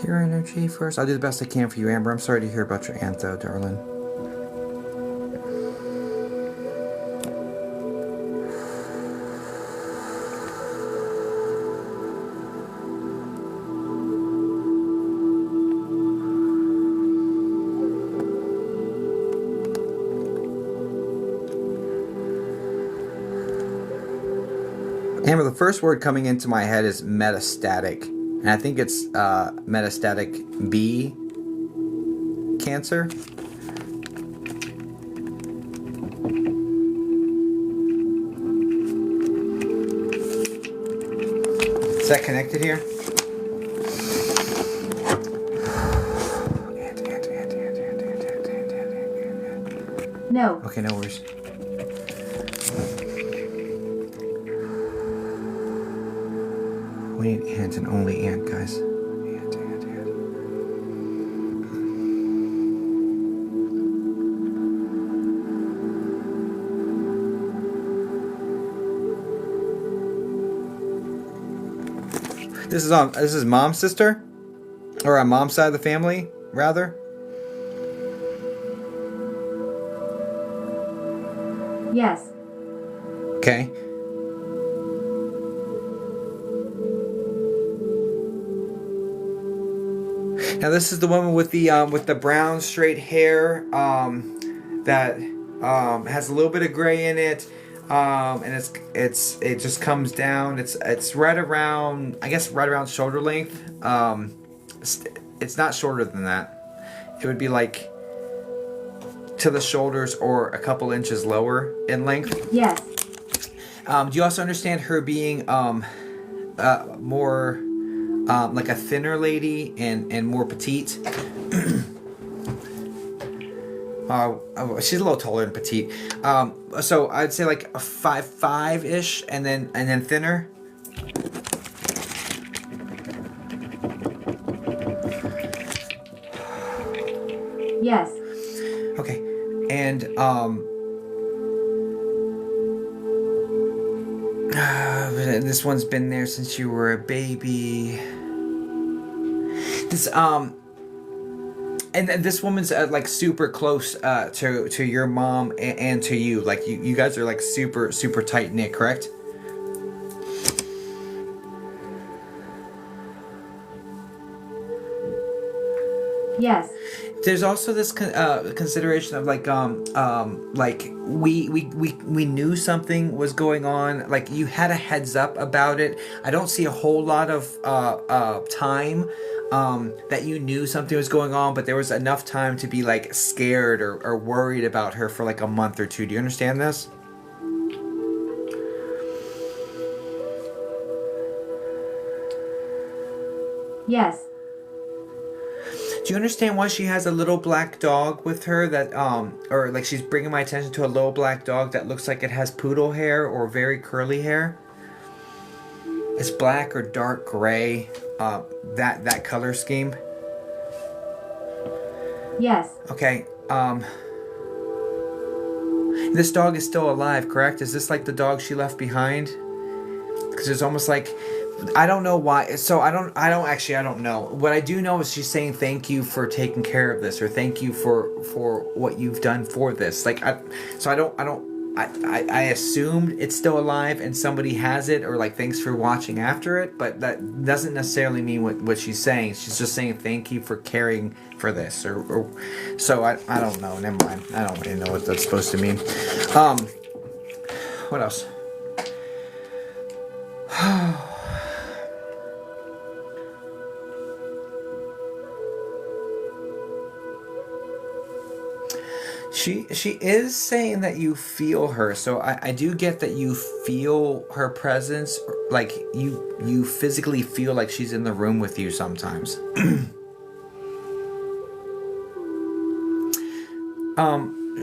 Your energy first. I'll do the best I can for you, Amber. I'm sorry to hear about your aunt, though, darling. Amber, the first word coming into my head is metastatic. And I think it's metastatic B cancer. Is that connected here? No. Okay, no worries. We need Ant and only Ant, guys. Ant. This is mom's sister? Or on mom's side of the family, rather? Yes. Okay. Now this is the woman with the brown straight hair that has a little bit of gray in it, and it just comes down. It's right around, I guess, right around shoulder length. It's not shorter than that. It would be like to the shoulders or a couple inches lower in length. Yes. Do you also understand her being more like a thinner lady and more petite. She's a little taller than petite. So I'd say like a 5'5" ish, and then thinner. Yes. Okay, and this one's been there since you were a baby. This And this woman's like super close to your mom and to you. Like you guys are like super tight knit, correct? Yes. There's also this consideration of like we knew something was going on. Like you had a heads up about it. I don't see a whole lot of time that you knew something was going on, but there was enough time to be like scared or worried about her for like a month or two. Do you understand this? Yes. Do you understand why she has a little black dog with her that, or like she's bringing my attention to a little black dog that looks like it has poodle hair or very curly hair? It's black or dark gray, that color scheme. Yes. Okay, this dog is still alive, correct? Is this like the dog she left behind? Because it's almost like, I don't know why. So I don't know. What I do know is she's saying thank you for taking care of this, or thank you for what you've done for this. Like I assumed it's still alive and somebody has it, or like thanks for watching after it, but that doesn't necessarily mean what she's saying. She's just saying thank you for caring for this, or so I don't know. Never mind. I don't really know what that's supposed to mean. What else? She is saying that you feel her, so I do get that you feel her presence, like you physically feel like she's in the room with you sometimes.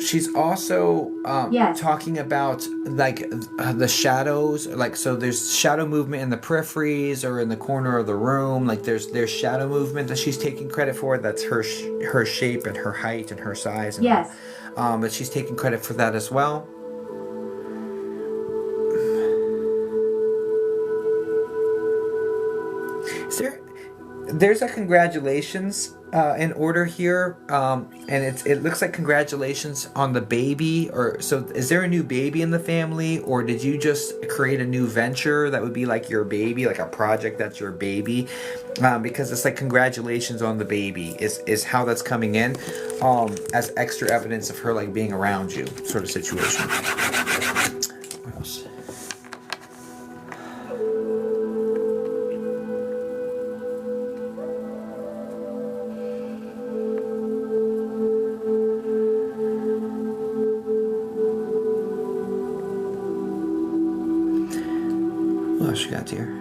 She's also Yes. talking about like the shadows, like so there's shadow movement in the peripheries or in the corner of the room. Like there's shadow movement that she's taking credit for. That's her shape and her height and her size. And Yes. but she's taking credit for that as well. There's a congratulations in order here, and it looks like congratulations on the baby. Or so, is there a new baby in the family, or did you just create a new venture that would be like your baby, like a project that's your baby? Because it's like congratulations on the baby is how that's coming in, as extra evidence of her like being around you, sort of situation. What else? What else you got here?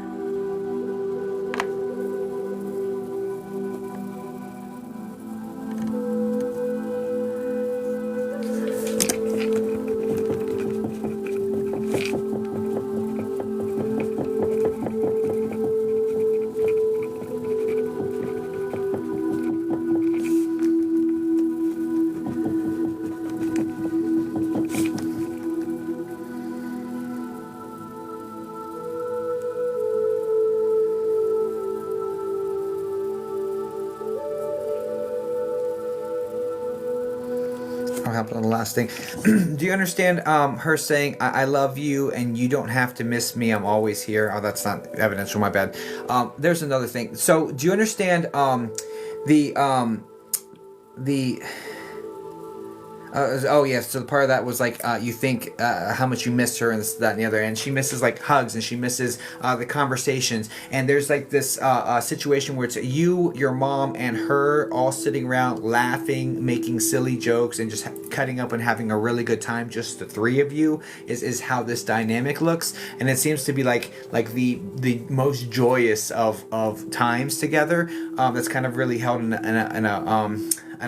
I'll help on the last thing. Do you understand her saying, I love you and you don't have to miss me, I'm always here? Oh, that's not evidential, my bad. There's another thing. So do you understand the Oh yeah, so the part of that was like you think how much you miss her and this, that, and the other, and she misses like hugs and she misses the conversations. And there's like this situation where it's you, your mom, and her all sitting around laughing, making silly jokes, and just cutting up and having a really good time. Just the three of you is how this dynamic looks, and it seems to be like the most joyous of times together. That's kind of really held in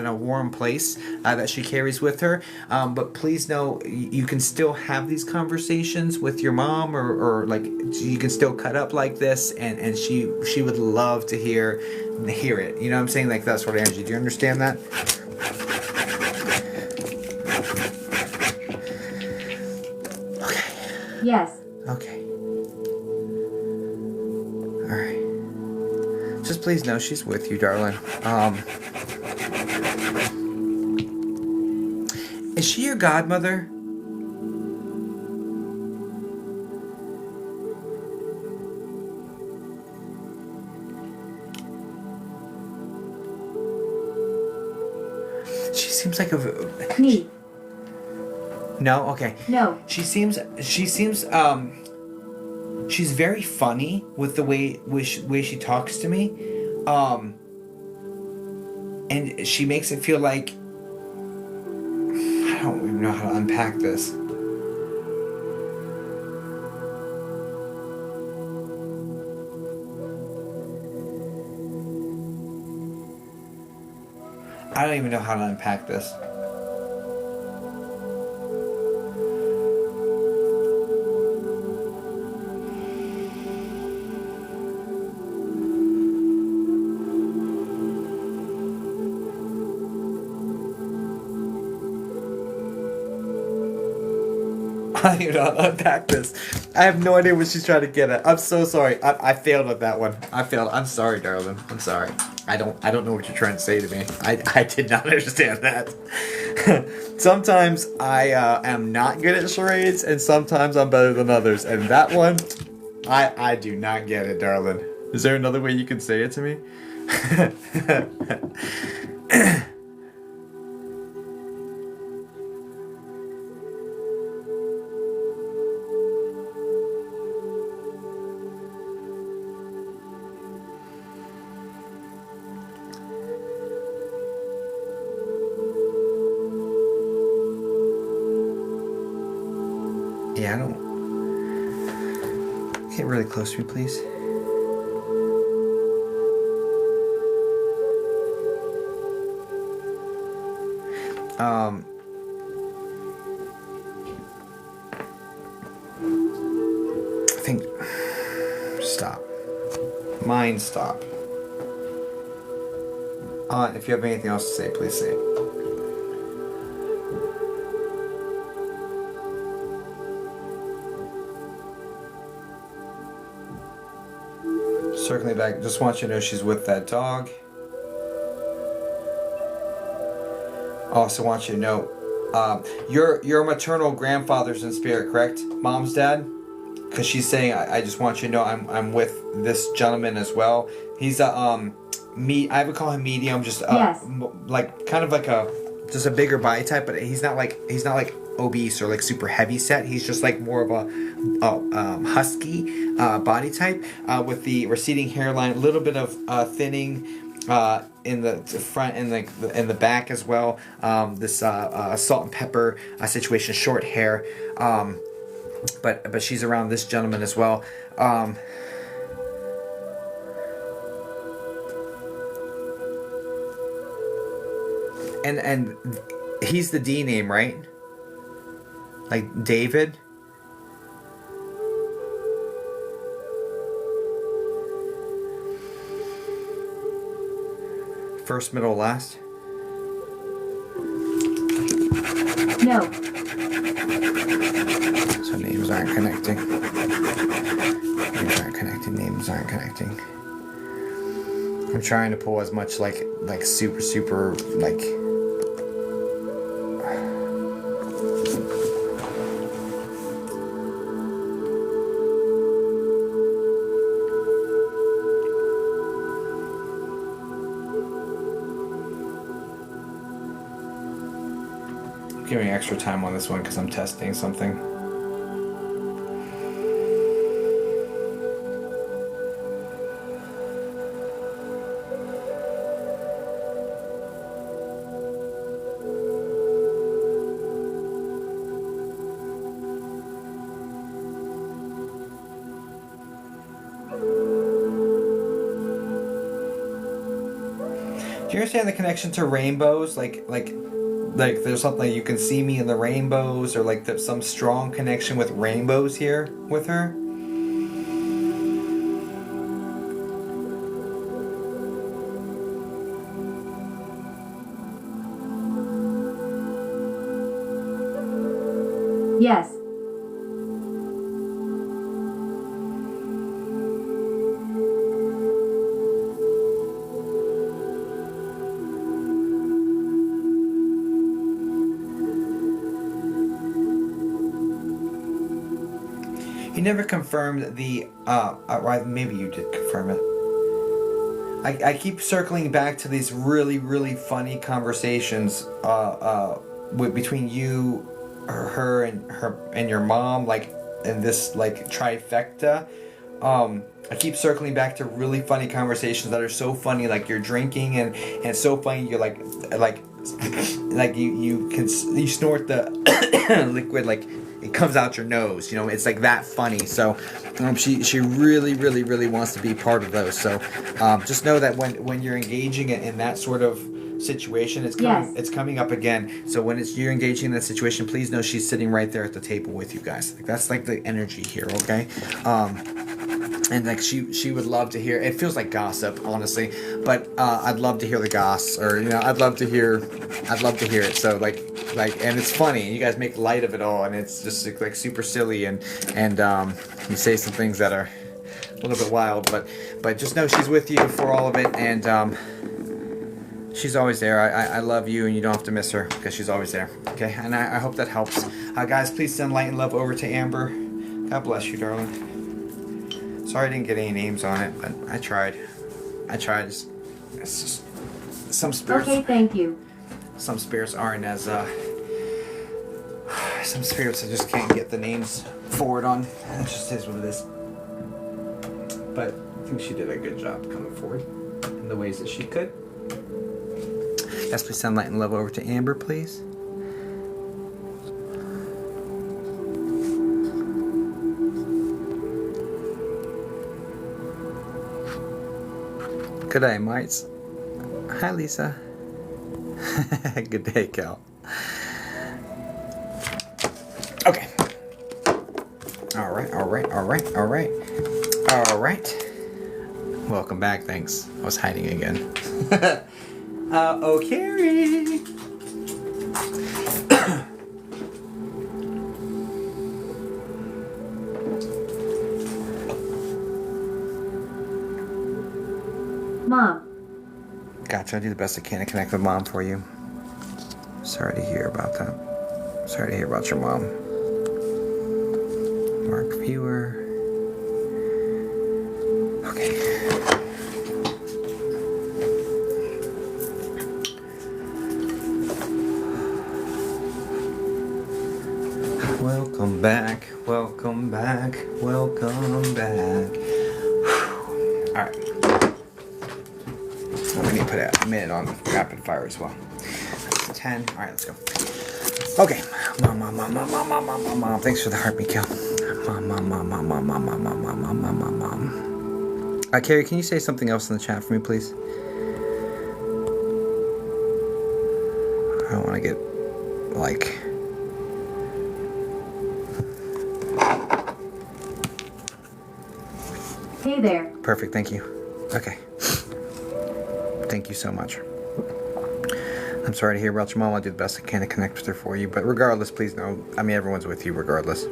a warm place that she carries with her. But please know you can still have these conversations with your mom, or like you can still cut up like this, and she would love to hear it. You know what I'm saying? Like that sort of energy. Do you understand that? Okay. Yes. Okay. All right. Just please know she's with you, darling. Is she your godmother? She seems like a... Me. No? Okay. No. She's very funny with the way she talks to me. And she makes it feel like... I don't even know how to unpack this. I don't even know how to unpack this. I don't even know how to unpack this. I have no idea what she's trying to get at. I'm so sorry. I failed at that one. I failed. I'm sorry, darling. I'm sorry. I don't know what you're trying to say to me. I did not understand that. Sometimes I am not good at charades, and sometimes I'm better than others. And that one, I do not get it, darling. Is there another way you can say it to me? Yeah, I don't... Get really close to me, please. I think... Stop. Mind stop. If you have anything else to say, please say it. Circling back, just want you to know she's with that dog. Also want you to know, your maternal grandfather's in spirit, correct? Mom's dad? Because she's saying, I just want you to know I'm with this gentleman as well. He's a I would call him medium, just Yes. like kind of like just a bigger body type, but he's not like obese or like super heavy set. He's just like more of a husky body type with the receding hairline, a little bit of thinning in the front and in the back as well. This salt and pepper situation, short hair, but she's around this gentleman as well. And he's the D name, right? Like David? First, middle, last? No. So names aren't connecting. Names aren't connecting. Names aren't connecting. I'm trying to pull as much like super like... giving extra time on this one because I'm testing something. Do you understand the connection to rainbows? Like there's something you can see me in the rainbows, or like there's some strong connection with rainbows here with her. Yes. You never confirmed the, well, maybe you did confirm it. I keep circling back to these really, really funny conversations between you, or her, and your mom, like, in this, like, trifecta. I keep circling back to really funny conversations that are so funny, like you're drinking and it's so funny you're like you snort the liquid, like it comes out your nose, you know, it's like that funny. So she really, really, really wants to be part of those. So just know that when you're engaging in that sort of situation, it's coming up again. So when you're engaging in that situation, please know she's sitting right there at the table with you guys. Like, that's like the energy here, okay? And like she would love to hear. It feels like gossip, honestly, but I'd love to hear the goss, or you know, I'd love to hear it. So like, and it's funny. You guys make light of it all, and it's just like super silly, and you say some things that are a little bit wild, but just know she's with you for all of it, and she's always there. I love you, and you don't have to miss her because she's always there. Okay, and I hope that helps. Guys, please send light and love over to Amber. God bless you, darling. Sorry I didn't get any names on it, but I tried. It's just some spirits. Okay, thank you. Some spirits aren't as some spirits I just can't get the names forward on. It just is what it is. But I think she did a good job coming forward in the ways that she could. Yes, please send light and love over to Amber, please. Good day, mates. Hi, Lisa. Good day, Cal. Okay. All right. Welcome back. Thanks. I was hiding again. Okay. Mom. Gotcha. I do the best I can to connect with Mom for you. Sorry to hear about that. Sorry to hear about your mom. Mark viewer. Okay. Welcome back. Welcome back. Welcome back. All right. We need to put a minute on rapid fire as well. That's 10. All right, let's go. Okay. Mom. Thanks for the heart, Mikhail. Mom. Carrie, can you say something else in the chat for me, please? I don't want to get, like... Hey there. Perfect, thank you. Okay. Thank you so much. I'm sorry to hear about your mom. I'll do the best I can to connect with her for you. But regardless, please know, I mean, everyone's with you regardless.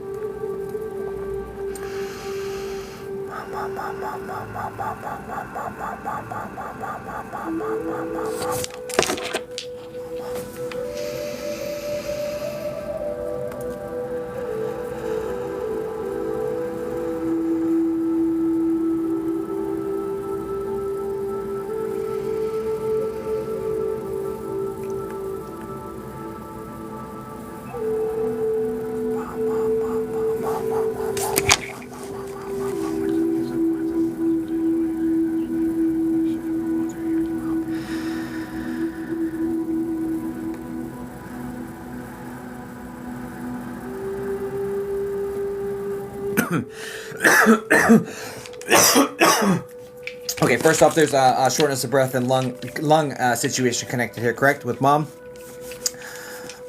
Okay, first off, there's a shortness of breath and lung situation connected here, correct? With mom?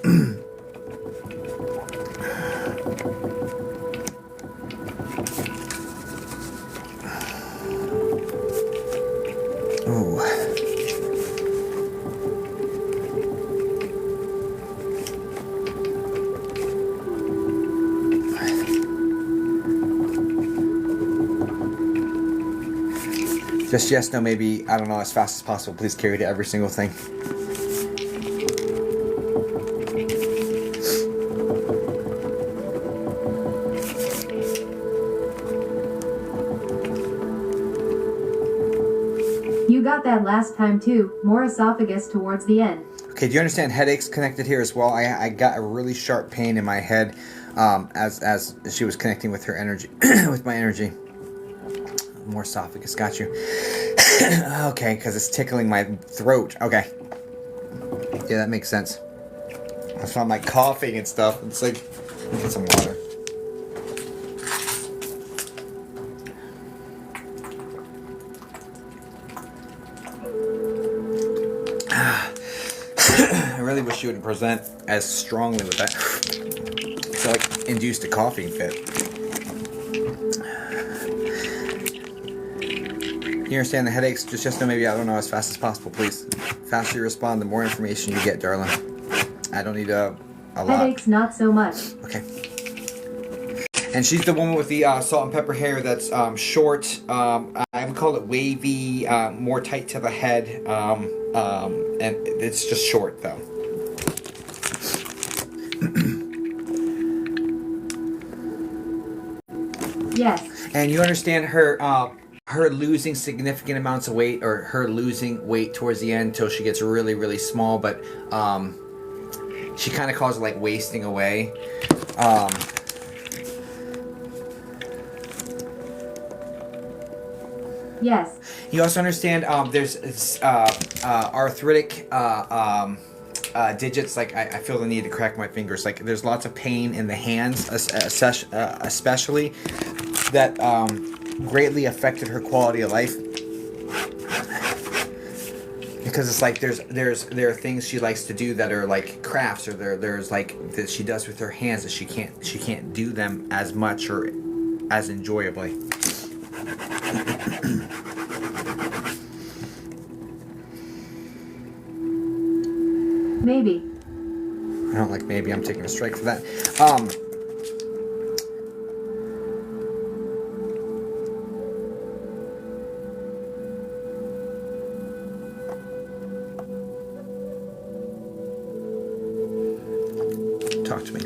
Ooh. Just yes, no, maybe, I don't know, as fast as possible. Please carry to every single thing. You got that last time too, more esophagus towards the end. Okay, do you understand headaches connected here as well? I got a really sharp pain in my head as she was connecting with her energy, with my energy. More esophagus, got you. Okay, because it's tickling my throat. Okay. Yeah, that makes sense. That's why I'm like coughing and stuff. It's like, let me get some water. I really wish you would present as strongly with that. It's like induced a coughing fit. You understand the headaches? Just know maybe, I don't know, as fast as possible, please. The faster you respond, the more information you get, darling. I don't need a lot. Headaches, not so much. Okay. And she's the woman with the salt and pepper hair that's short. I would call it wavy, more tight to the head. And it's just short, though. Yes. And you understand her losing significant amounts of weight, or her losing weight towards the end till she gets really, really small, but she kind of calls it like wasting away. Yes. You also understand there's arthritic digits. Like I feel the need to crack my fingers. Like there's lots of pain in the hands, especially that greatly affected her quality of life. Because it's like there are things she likes to do that are like crafts, or there's like that she does with her hands that she can't do them as much or as enjoyably. Maybe. I don't like maybe. I'm taking a strike for that. Talk to me.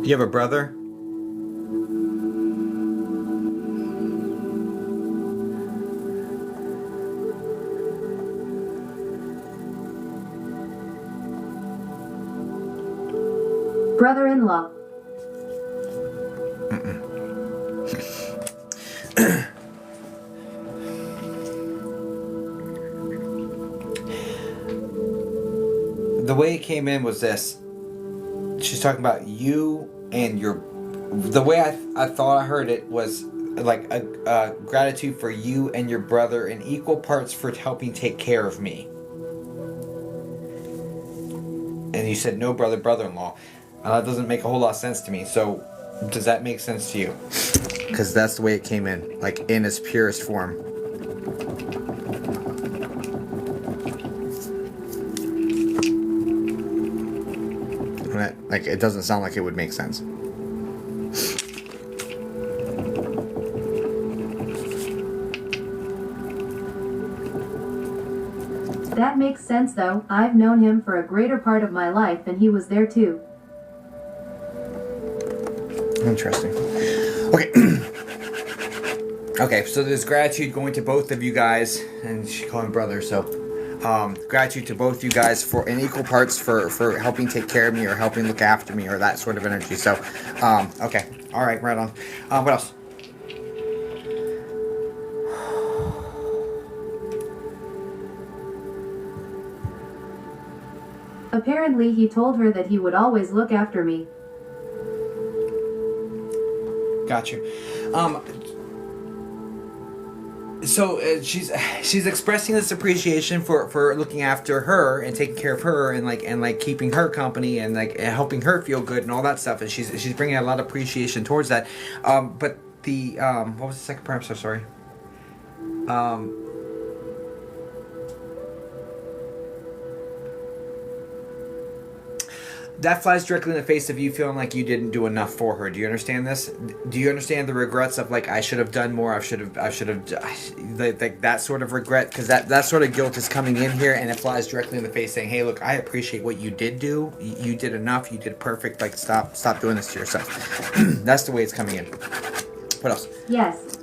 You have a brother? Brother-in-law. The way it came in was this. She's talking about you and your... The way I thought I heard it was like a gratitude for you and your brother in equal parts for helping take care of me. And you said no brother-in-law. That doesn't make a whole lot of sense to me. So, does that make sense to you? Because that's the way it came in. Like, in its purest form. Like, it doesn't sound like it would make sense. That makes sense though. I've known him for a greater part of my life and he was there too. Interesting. Okay. Okay, so there's gratitude going to both of you guys, and she called him brother, so gratitude to both you guys for in equal parts for helping take care of me or helping look after me or that sort of energy. So, okay. All right, right on. What else? Apparently he told her that he would always look after me. Got you. So she's expressing this appreciation for looking after her and taking care of her and like keeping her company and like helping her feel good and all that stuff, and she's bringing a lot of appreciation towards that. But the what was the second part? I'm so sorry. That flies directly in the face of you feeling like you didn't do enough for her. Do you understand this? Do you understand the regrets of like I should have done more? I should have like that sort of regret, because that sort of guilt is coming in here, and it flies directly in the face, saying, "Hey, look, I appreciate what you did do. You did enough. You did perfect. Like stop doing this to yourself." That's the way it's coming in. What else? Yes.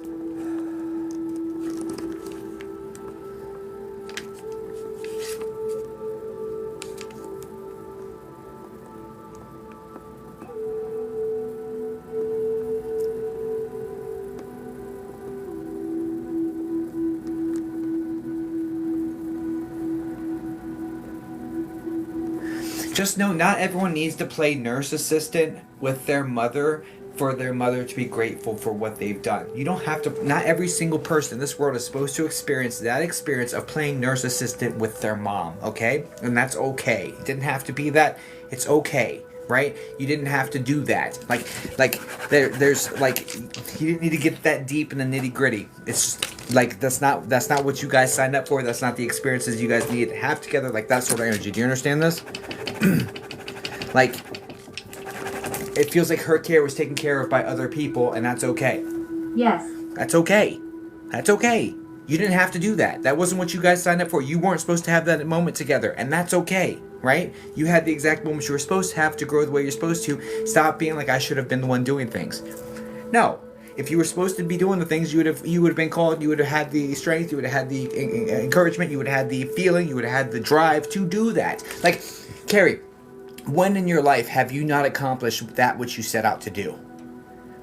Just know not everyone needs to play nurse assistant with their mother for their mother to be grateful for what they've done. You don't have to, not every single person in this world is supposed to experience that experience of playing nurse assistant with their mom, okay? And that's okay. It didn't have to be that. It's okay, right? You didn't have to do that. There's like, you didn't need to get that deep in the nitty gritty. It's just, like, that's not what you guys signed up for. That's not the experiences you guys need to have together. Like that sort of energy. Do you understand this? Like, it feels like her care was taken care of by other people, and that's okay. Yes. That's okay. That's okay. You didn't have to do that. That wasn't what you guys signed up for. You weren't supposed to have that moment together, and that's okay, right? You had the exact moments you were supposed to have to grow the way you're supposed to. Stop being like, I should have been the one doing things. No. If you were supposed to be doing the things, you would have been called. You would have had the strength. You would have had the encouragement. You would have had the feeling. You would have had the drive to do that. Like, Carrie, when in your life have you not accomplished that which you set out to do?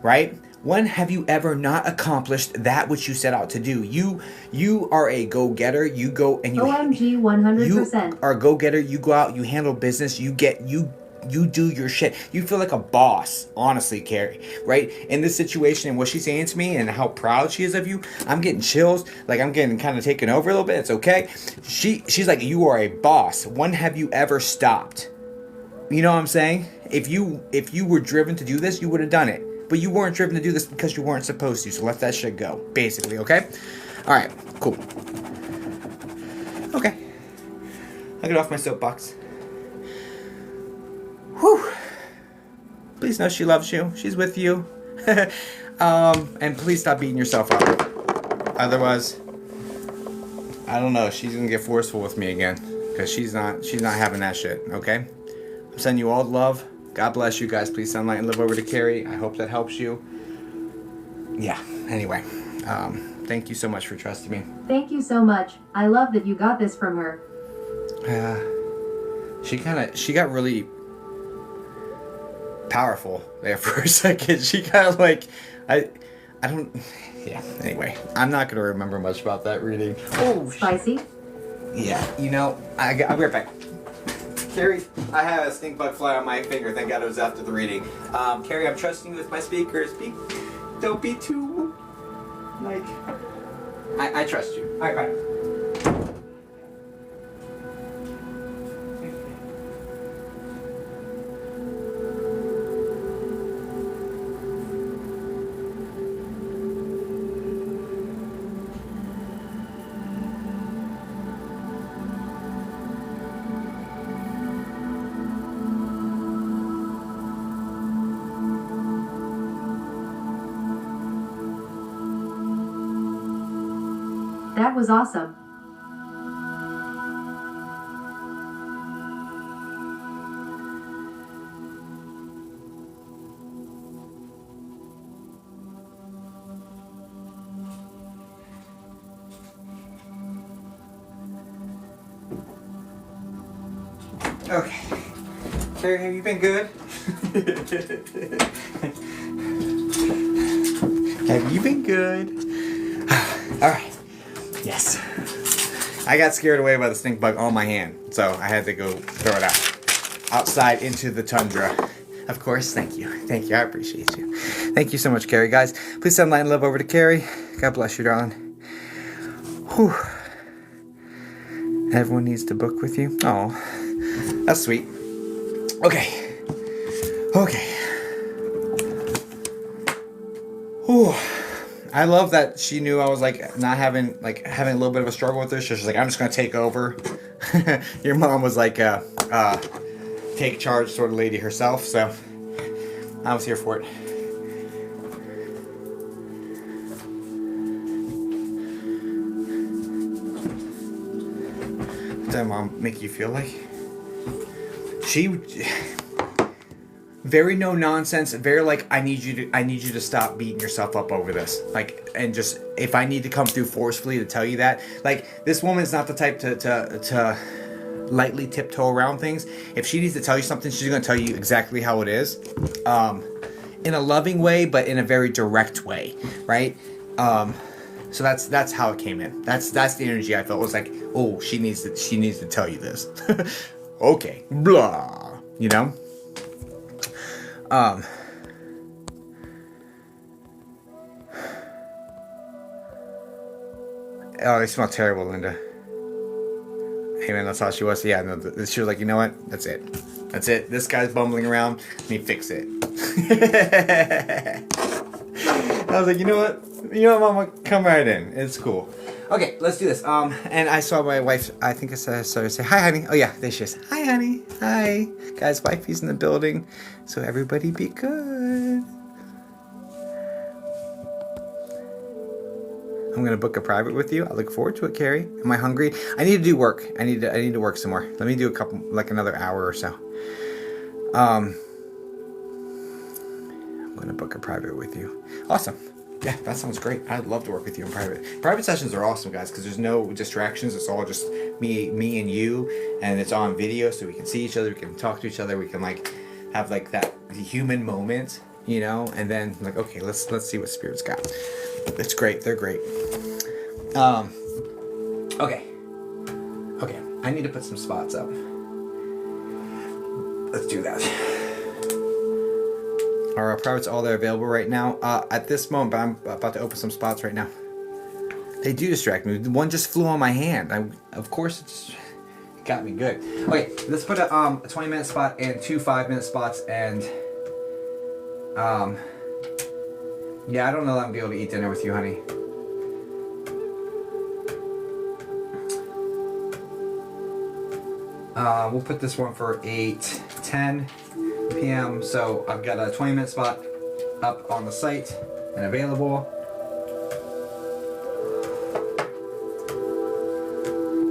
Right? When have you ever not accomplished that which you set out to do? You are a go-getter. You go and you OMG 100%. You are a go-getter. You go out, you handle business, you do your shit. You feel like a boss, honestly, Carrie, right? In this situation and what she's saying to me and how proud she is of you, I'm getting chills. Like, I'm getting kind of taken over a little bit. It's okay. She's like, you are a boss. When have you ever stopped? You know what I'm saying? If you were driven to do this, you would have done it. But you weren't driven to do this because you weren't supposed to. So let that shit go, basically, okay? All right, cool. Okay. I'll get off my soapbox. Whew. Please know she loves you. She's with you. And please stop beating yourself up. Otherwise, I don't know. She's gonna get forceful with me again because she's not having that shit. Okay. I'm sending you all love. God bless you guys. Please send light and love over to Carrie. I hope that helps you. Yeah. Anyway, thank you so much for trusting me. Thank you so much. I love that you got this from her. She got really powerful there for a second. She kind of like, I don't, yeah, anyway, I'm not going to remember much about that reading. Oh, spicy? Yeah, you know, I'll be right back. Carrie, I have a stink bug fly on my finger. Thank God it was after the reading. Carrie, I'm trusting you with my speakers. Don't be too, like, I trust you. All right, bye. That was awesome. Okay. Carrie, have you been good? Have you been good? All right. Yes. I got scared away by the stink bug on my hand, so I had to go throw it out. outside into the tundra. Of course, thank you. Thank you. I appreciate you. Thank you so much, Carrie. Guys, please send light and love over to Carrie. God bless you, darling. Whew. Everyone needs to book with you. Oh, that's sweet. Okay. Whew. I love that she knew I was like not having a little bit of a struggle with this. She's like, I'm just gonna take over. Your mom was like take charge sort of lady herself, so I was here for it. What did mom make you feel like? She very no nonsense, very like I need you to stop beating yourself up over this. Like, and just if I need to come through forcefully to tell you that, like, this woman's not the type to lightly tiptoe around things. If she needs to tell you something, she's gonna tell you exactly how it is, in a loving way, but in a very direct way, right? So that's how it came in. That's the energy I felt. It was like, oh, she needs to tell you this. Okay, blah, you know. Oh, they smell terrible, Linda. Hey man, that's how she was. Yeah, no, she was like, you know what? That's it. This guy's bumbling around. Let me fix it. I was like, you know what, Mama, come right in. It's cool. Okay, let's do this. And I saw my wife. I think I started to say hi, honey. Oh yeah, there she is. Hi, honey. Hi, guys. Wifey's in the building, so everybody be good. I'm gonna book a private with you. I look forward to it, Carrie. Am I hungry? I need to do work. I need to work some more. Let me do another hour or so. I'm gonna book a private with you. Awesome. Yeah, that sounds great. I'd love to work with you in private. Private sessions are awesome, guys, because there's no distractions. It's all just me and you, and it's on video, so we can see each other, we can talk to each other, we can like have like that human moment, you know. And then like, okay, let's see what spirits got. It's great. They're great. Okay. I need to put some spots up. Let's do that. Our privates, all they're available right now. At this moment, but I'm about to open some spots right now. They do distract me. One just flew on my hand. Of course, it got me good. Okay, let's put a 20-minute spot and 2 5-minute spots, and yeah, I don't know that I'm gonna be able to eat dinner with you, honey. We'll put this one for 8:10 p.m. So I've got a 20-minute spot up on the site and available.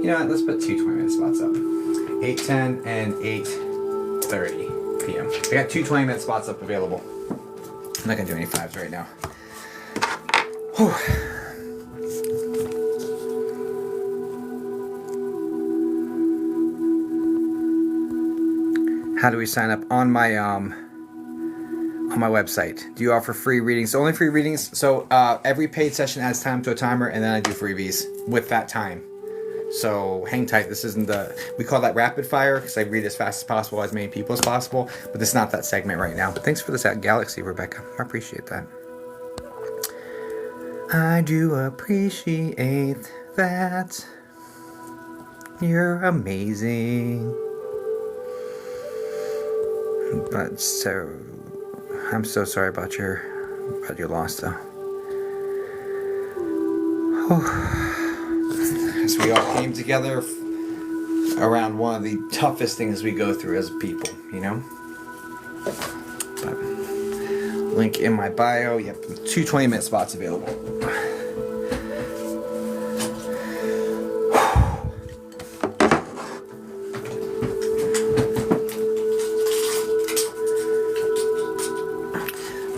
You know what? Let's put 2 20-minute spots up. 8:10 and 8:30 p.m. I got 2 20-minute spots up available. I'm not gonna do any 5s right now. Whew. How do we sign up on my website? Do you offer free readings? Only free readings. So every paid session adds time to a timer, and then I do freebies with that time. So hang tight. This isn't we call that rapid fire because I read as fast as possible, as many people as possible. But this is not that segment right now. Thanks for this galaxy, Rebecca. I appreciate that. I do appreciate that. You're amazing. But so, I'm so sorry about your loss, though. As we all came together around one of the toughest things we go through as people, you know. But link in my bio. Yep, 2 20-minute spots available.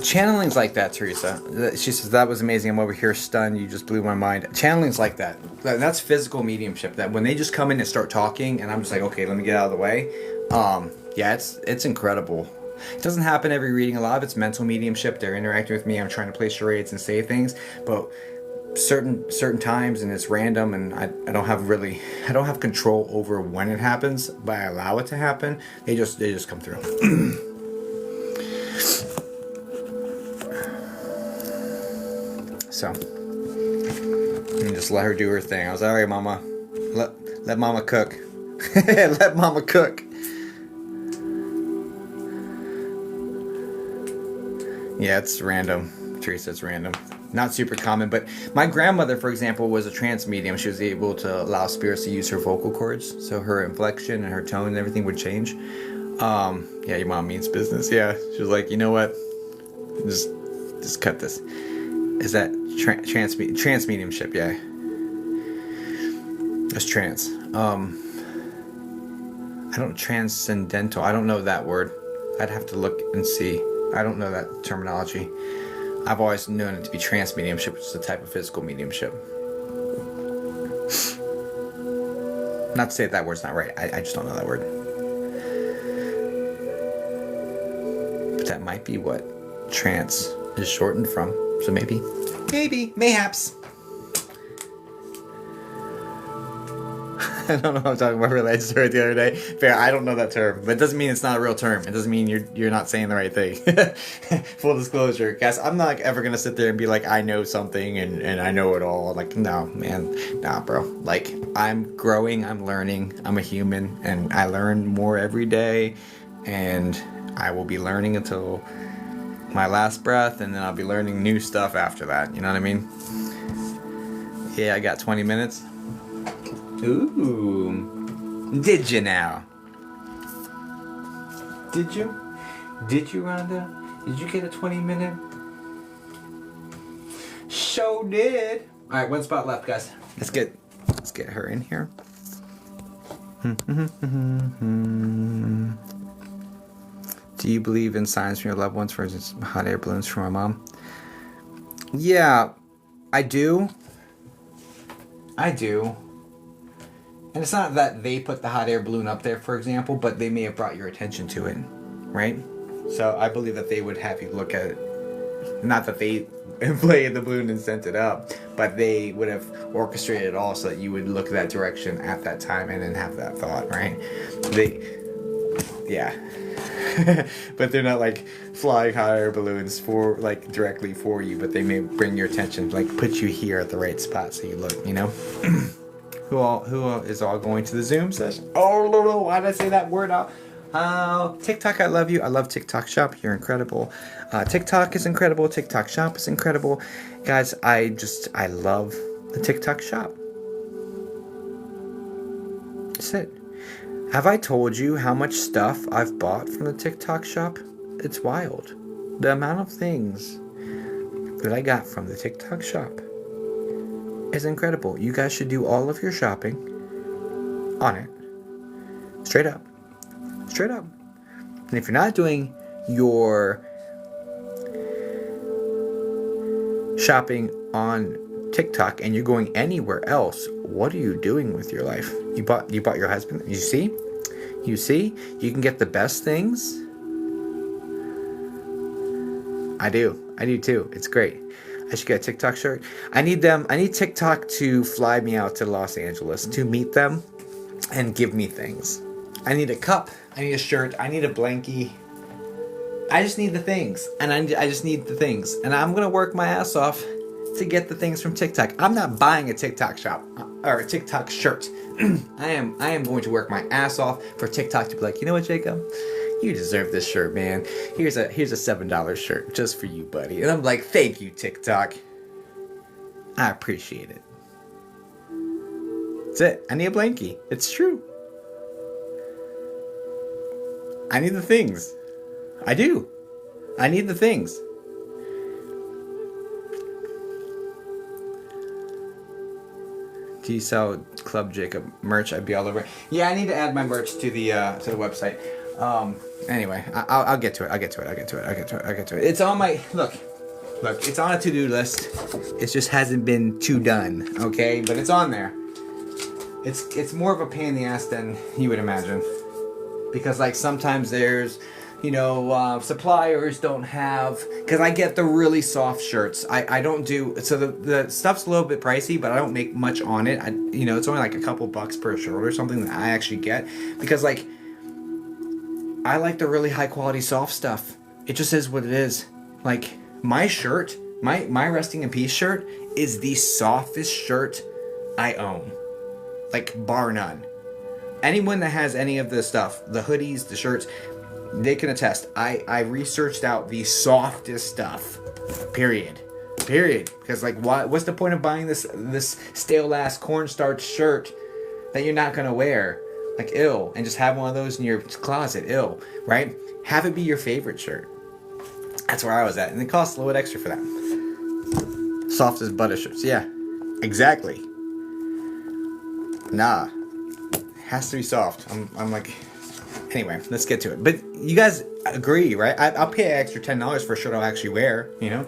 Channelings like that, Teresa. She says, that was amazing. I'm over here stunned. You just blew my mind. Channelings like that. That's physical mediumship. That when they just come in and start talking, and I'm just like, okay, let me get out of the way. Yeah, it's incredible. It doesn't happen every reading. A lot of it's mental mediumship. They're interacting with me. I'm trying to play charades and say things. But certain times, and it's random, and I don't have control over when it happens, but I allow it to happen. They just come through. So and just let her do her thing. I was like, all right, mama, let mama cook. Let mama cook. Yeah, it's random, Teresa. It's random. Not super common, but my grandmother, for example, was a trance medium. She was able to allow spirits to use her vocal cords, so her inflection and her tone and everything would change. Yeah, your mom means business. Yeah, she was like, you know what? Just cut this. Is that trance mediumship? Yeah, it's trance. I don't transcendental. I don't know that word. I'd have to look and see. I don't know that terminology. I've always known it to be trance mediumship, which is a type of physical mediumship. Not to say that word's not right. I just don't know that word. But that might be what trance is shortened from. So maybe, mayhaps. I don't know what I'm talking about. I just heard the other day. Fair, I don't know that term, but it doesn't mean it's not a real term. It doesn't mean you're not saying the right thing. Full disclosure, guys. I'm not ever gonna sit there and be like, I know something and I know it all. Like, no, man, nah, bro. Like, I'm growing, I'm learning, I'm a human, and I learn more every day, and I will be learning until my last breath, and then I'll be learning new stuff after that. You know what I mean? Yeah, I got 20 minutes. Ooh. Did you now? Did you? Did you, Rhonda? Did you get a 20-minute? Sure did. Alright, one spot left, guys. Let's get her in here. Do you believe in signs from your loved ones, for instance, hot air balloons from my mom? Yeah, I do. And it's not that they put the hot air balloon up there, for example, but they may have brought your attention to it, right? So I believe that they would have you look at it. Not that they inflated the balloon and sent it up, but they would have orchestrated it all so that you would look that direction at that time and then have that thought, right? Yeah. But they're not like flying hot air balloons for like directly for you, but they may bring your attention, like put you here at the right spot so you look, you know? Who is all going to the Zoom session? Oh, no, why did I say that word out? TikTok, I love you. I love TikTok Shop. You're incredible. TikTok is incredible. TikTok Shop is incredible. Guys, I love the TikTok Shop. That's it. Have I told you how much stuff I've bought from the TikTok Shop? It's wild. The amount of things that I got from the TikTok Shop is incredible. You guys should do all of your shopping on it. Straight up. And if you're not doing your shopping on TikTok and you're going anywhere else, what are you doing with your life? You bought your husband. You see, you can get the best things. I do too. It's great. I should get a TikTok shirt. I need TikTok to fly me out to Los Angeles to meet them and give me things. I need a cup. I need a shirt. I need a blankie. I just need the things. And I just need the things. And I'm going to work my ass off to get the things from TikTok. I'm not buying a TikTok shop or a TikTok shirt. I am going to work my ass off for TikTok to be like, you know what, Jacob? You deserve this shirt, man. Here's a $7 shirt just for you, buddy. And I'm like, thank you, TikTok. I appreciate it. That's it. I need a blankie. It's true. I need the things. I do. I need the things. Do you sell Club Jacob merch? I'd be all over it. Yeah, I need to add my merch to the website. Anyway, I'll get to it. It's on my look. It's on a to-do list. It just hasn't been too done. Okay, but it's on there. It's more of a pain in the ass than you would imagine, because like sometimes there's suppliers don't have, because I get the really soft shirts. I don't do, so the stuff's a little bit pricey, but I don't make much on it. It's only like a couple bucks per shirt or something that I actually get, because like I like the really high quality soft stuff. It just is what it is. Like my shirt, my Resting in Peace shirt is the softest shirt I own, like bar none. Anyone that has any of the stuff, the hoodies, the shirts, they can attest. I researched out the softest stuff. Period. Because like, what's the point of buying this stale ass cornstarch shirt that you're not gonna wear? Like, ill, and just have one of those in your closet. Ill, right? Have it be your favorite shirt. That's where I was at, and it costs a little bit extra for that. Soft as butter shirts. Yeah, exactly. Nah, it has to be soft. I'm like. Anyway, let's get to it. But you guys agree, right? I'll pay an extra $10 for a shirt I'll actually wear, I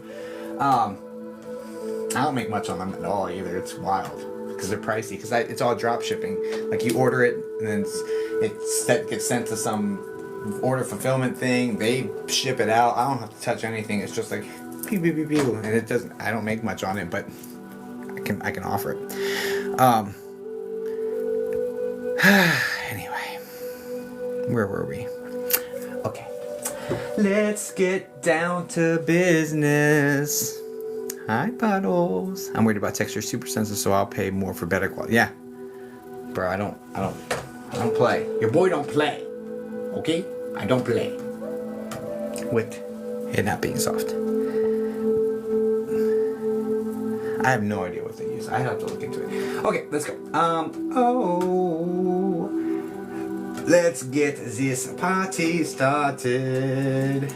don't make much on them at all either. It's wild. Because they're pricey. Because it's all drop shipping. Like you order it, and then it gets sent to some order fulfillment thing. They ship it out. I don't have to touch anything. It's just like, pew, pew, pew, pew. And it doesn't, I don't make much on it, but I can offer it. Anyway. Where were we? Okay. Let's get down to business. Hi, Puddles. I'm worried about texture. Super sensitive, so I'll pay more for better quality. Yeah. Bro, I don't play. Your boy don't play. Okay? I don't play. With it not being soft. I have no idea what they use. I have to look into it. Okay, let's go. Let's get this party started. I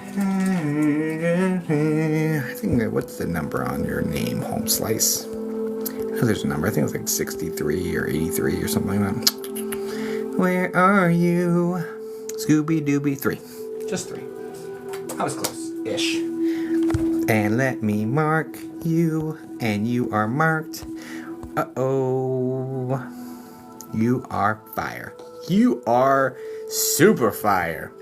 think, what's the number on your name, Home Slice? I know there's a number. I think it's like 63 or 83 or something like that. Where are you? Scooby Dooby 3. Just 3. I was close-ish. And let me mark you, and you are marked. Uh-oh. You are fire. You are super fire.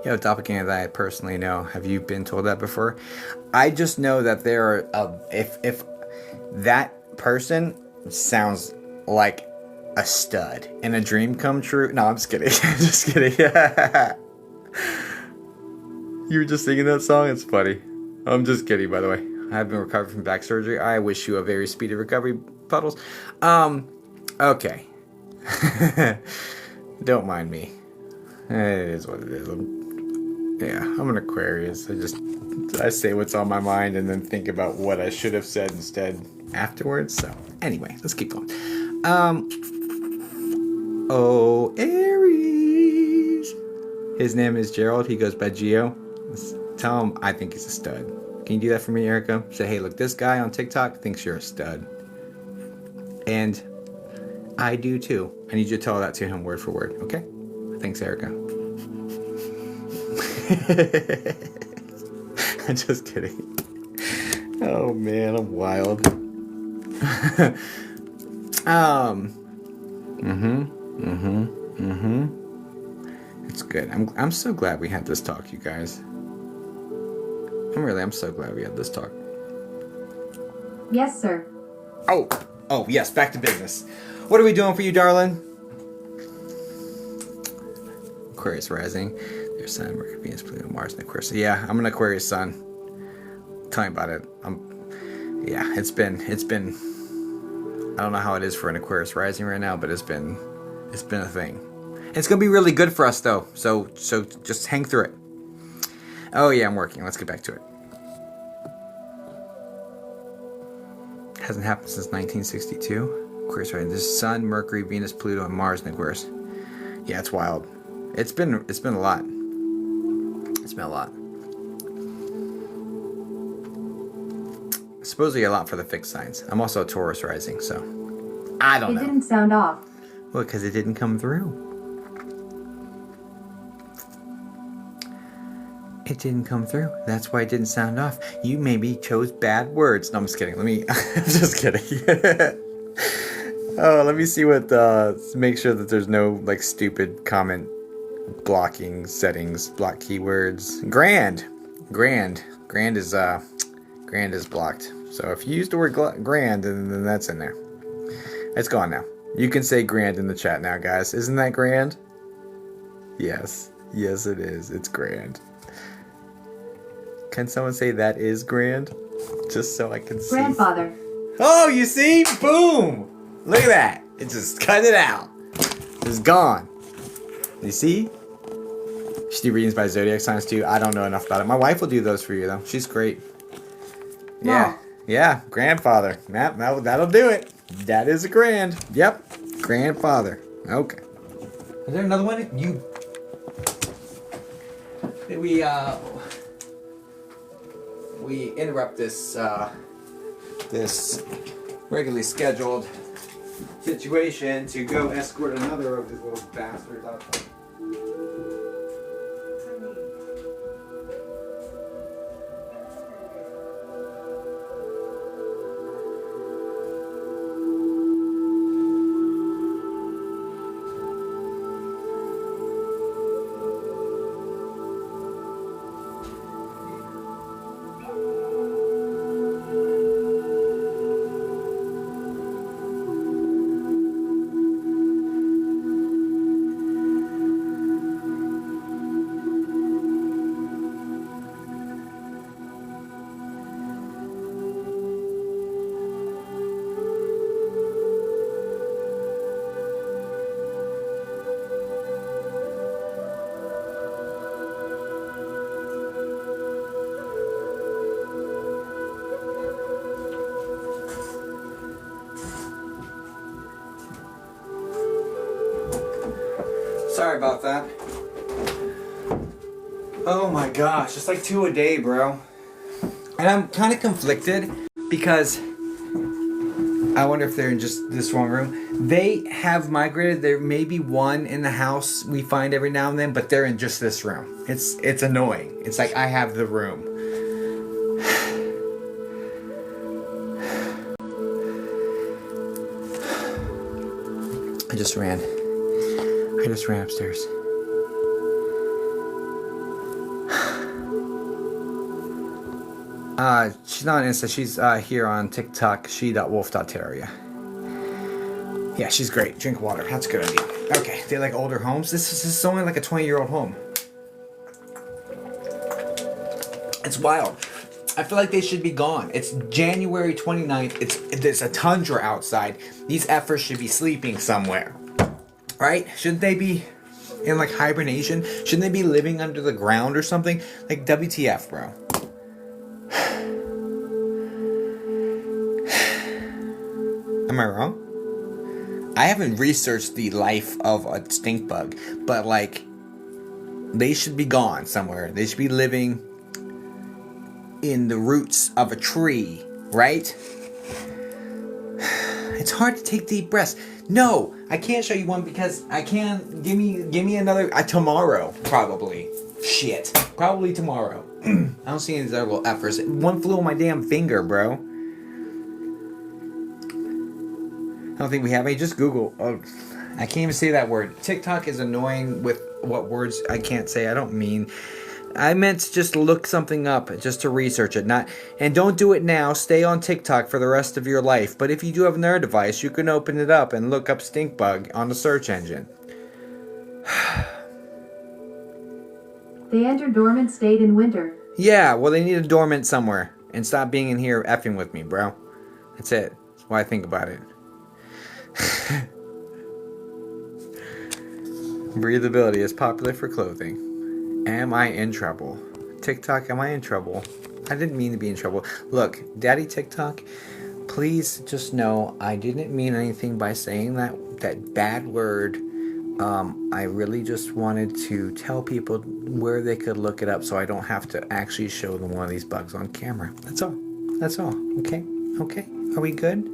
Yo, doppelganger that I personally know. Have you been told that before? I just know that there are, if that person sounds like a stud in a dream come true. No, I'm just kidding. I'm just kidding. You were just singing that song? It's funny. I'm just kidding, by the way. I have been recovered from back surgery. I wish you a very speedy recovery, Puddles. Okay. Don't mind me. It is what it is. I'm an Aquarius. I say what's on my mind and then think about what I should have said instead afterwards. So anyway, let's keep going. Aries. His name is Gerald. He goes by Geo. Let's tell him I think he's a stud. Can you do that for me, Erica? Say, hey, look, this guy on TikTok thinks you're a stud. And I do too. I need you to tell that to him word for word, okay? Thanks, Erica. I'm just kidding. Oh man, I'm wild. It's good. I'm so glad we had this talk, you guys. I'm so glad we had this talk. Yes, sir. Oh, yes, back to business. What are we doing for you, darling? Aquarius rising. There's Sun, Mercury, Venus, Pluto, Mars, and Aquarius. Yeah, I'm an Aquarius sun. Tell me about it. It's been. I don't know how it is for an Aquarius rising right now, but it's been a thing. It's gonna be really good for us though. So just hang through it. Oh yeah, I'm working. Let's get back to it. Hasn't happened since 1962. Aquarius rising. There's Sun, Mercury, Venus, Pluto, and Mars in Aquarius. Yeah, it's wild. It's been a lot. It's been a lot. Supposedly a lot for the fixed signs. I'm also a Taurus rising, so I don't know. It didn't sound off. Well, because it didn't come through. It didn't come through. That's why it didn't sound off. You maybe chose bad words. No, I'm just kidding. I'm just kidding. Oh, let me see what, make sure that there's no, like, stupid comment blocking settings, block keywords. Grand is blocked. So if you use the word grand, then that's in there. It's gone now. You can say grand in the chat now, guys. Isn't that grand? Yes it is. It's grand. Can someone say that is grand? Just so I can see. Grandfather. Oh, you see? Boom! Look at that. It just cut it out. It's gone. You see? She do readings by zodiac signs too. I don't know enough about it. My wife will do those for you though. She's great. Yeah. No. Yeah. Grandfather. Yep, that'll do it. That is a grand. Yep. Grandfather. Okay. Is there another one? We interrupt this this regularly scheduled situation to go escort another of these little bastards out. Sorry about that. Oh my gosh, it's like 2 a day, bro. And I'm kind of conflicted because I wonder if they're in just this wrong room. They have migrated. There may be one in the house we find every now and then, but they're in just this room. It's annoying. It's like I have the room. I just ran upstairs. She's not on Insta. She's here on TikTok. She.wolf.terria. Yeah, she's great. Drink water. That's a good idea. Okay, they like older homes. This is only like a 20-year-old home. It's wild. I feel like they should be gone. It's January 29th. There's a tundra outside. These effers should be sleeping somewhere. Right? Shouldn't they be in like hibernation? Shouldn't they be living under the ground or something? Like WTF, bro. Am I wrong? I haven't researched the life of a stink bug, but like they should be gone somewhere. They should be living in the roots of a tree, right? It's hard to take deep breaths. No, I can't show you one because I can't. Give me another tomorrow, probably. Shit, probably tomorrow. I don't see any little efforts. One flew on my damn finger, bro. I don't think we have any. Just Google. Oh, I can't even say that word. TikTok is annoying with what words I can't say. I meant to just look something up, just to research it. And don't do it now. Stay on TikTok for the rest of your life. But if you do have another device, you can open it up and look up stink bug on the search engine. They enter dormant state in winter. Yeah, well, they need a dormant somewhere. And stop being in here effing with me, bro. That's it. That's why I think about it. Breathability is popular for clothing. Am I in trouble? TikTok, am I in trouble? I didn't mean to be in trouble. Look, Daddy TikTok, please just know I didn't mean anything by saying that bad word. I really just wanted to tell people where they could look it up so I don't have to actually show them one of these bugs on camera. That's all. That's all. Okay? Okay? Are we good?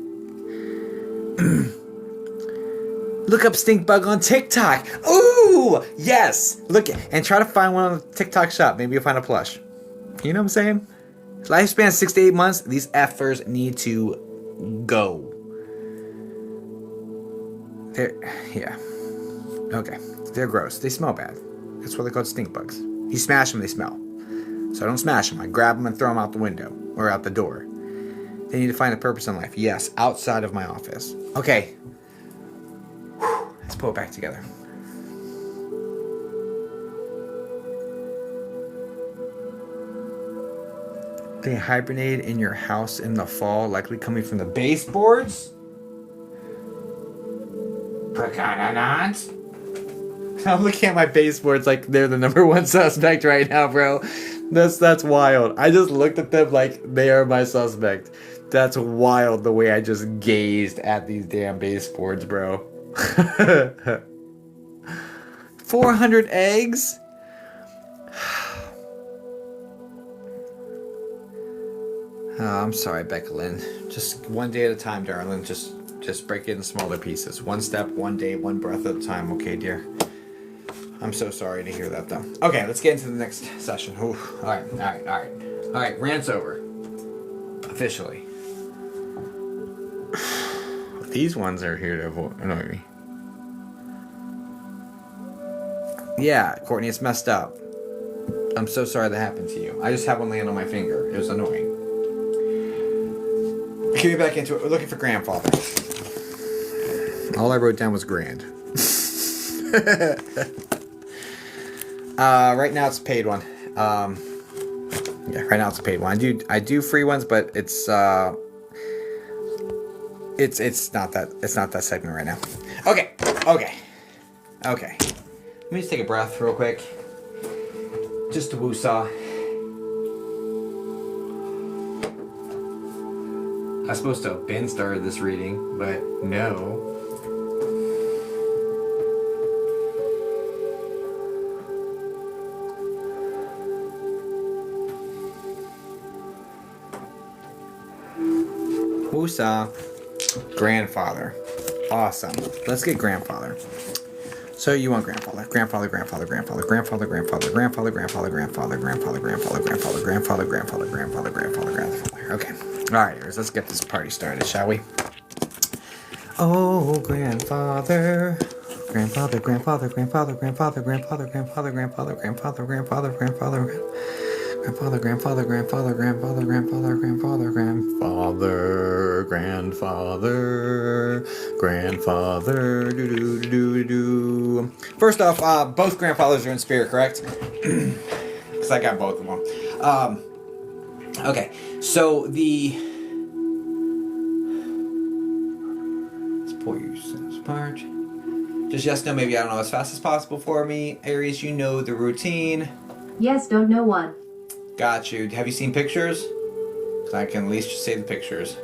Look up stink bug on TikTok. Ooh, yes. Look and try to find one on the TikTok shop. Maybe you'll find a plush. You know what I'm saying? Lifespan 6 to 8 months. These effers need to go. Yeah. Okay. They're gross. They smell bad. That's why they're called stink bugs. You smash them, they smell. So I don't smash them. I grab them and throw them out the window or out the door. They need to find a purpose in life. Yes, outside of my office. Okay. Let's pull it back together. They hibernate in your house in the fall, likely coming from the baseboards. Pecananons. I'm looking at my baseboards like they're the number one suspect right now, bro. That's wild. I just looked at them like they are my suspect. That's wild the way I just gazed at these damn baseboards, bro. 400 eggs? Oh, I'm sorry, Becca Lynn. Just one day at a time, darling. Just break it in smaller pieces. One step, one day, one breath at a time. Okay, dear. I'm so sorry to hear that, though. Okay, let's get into the next session. All right. Rant's over. Officially. These ones are here to annoy me. Yeah, Courtney, it's messed up. I'm so sorry that happened to you. I just had one land on my finger. It was annoying. Get back into it. We're looking for grandfather. All I wrote down was grand. Right now it's a paid one. Yeah, right now it's a paid one. I do free ones, but it's not that segment right now. Okay. Let me just take a breath real quick. Just to woosah. I was supposed to have been started this reading, but no. Woosah. Grandfather. Awesome. Let's get grandfather. So you want grandfather. Grandfather. Okay. Alright, let's get this party started, shall we? Oh, grandfather. Grandfather. Grandfather. First off, both grandfathers are in spirit, correct? Because I got both of them. Okay, so let's pull yourselves apart. Just yes, no, maybe I don't know as fast as possible for me. Aries, you know the routine. Yes, don't know one. Got you. Have you seen pictures? Because I can at least just say the pictures.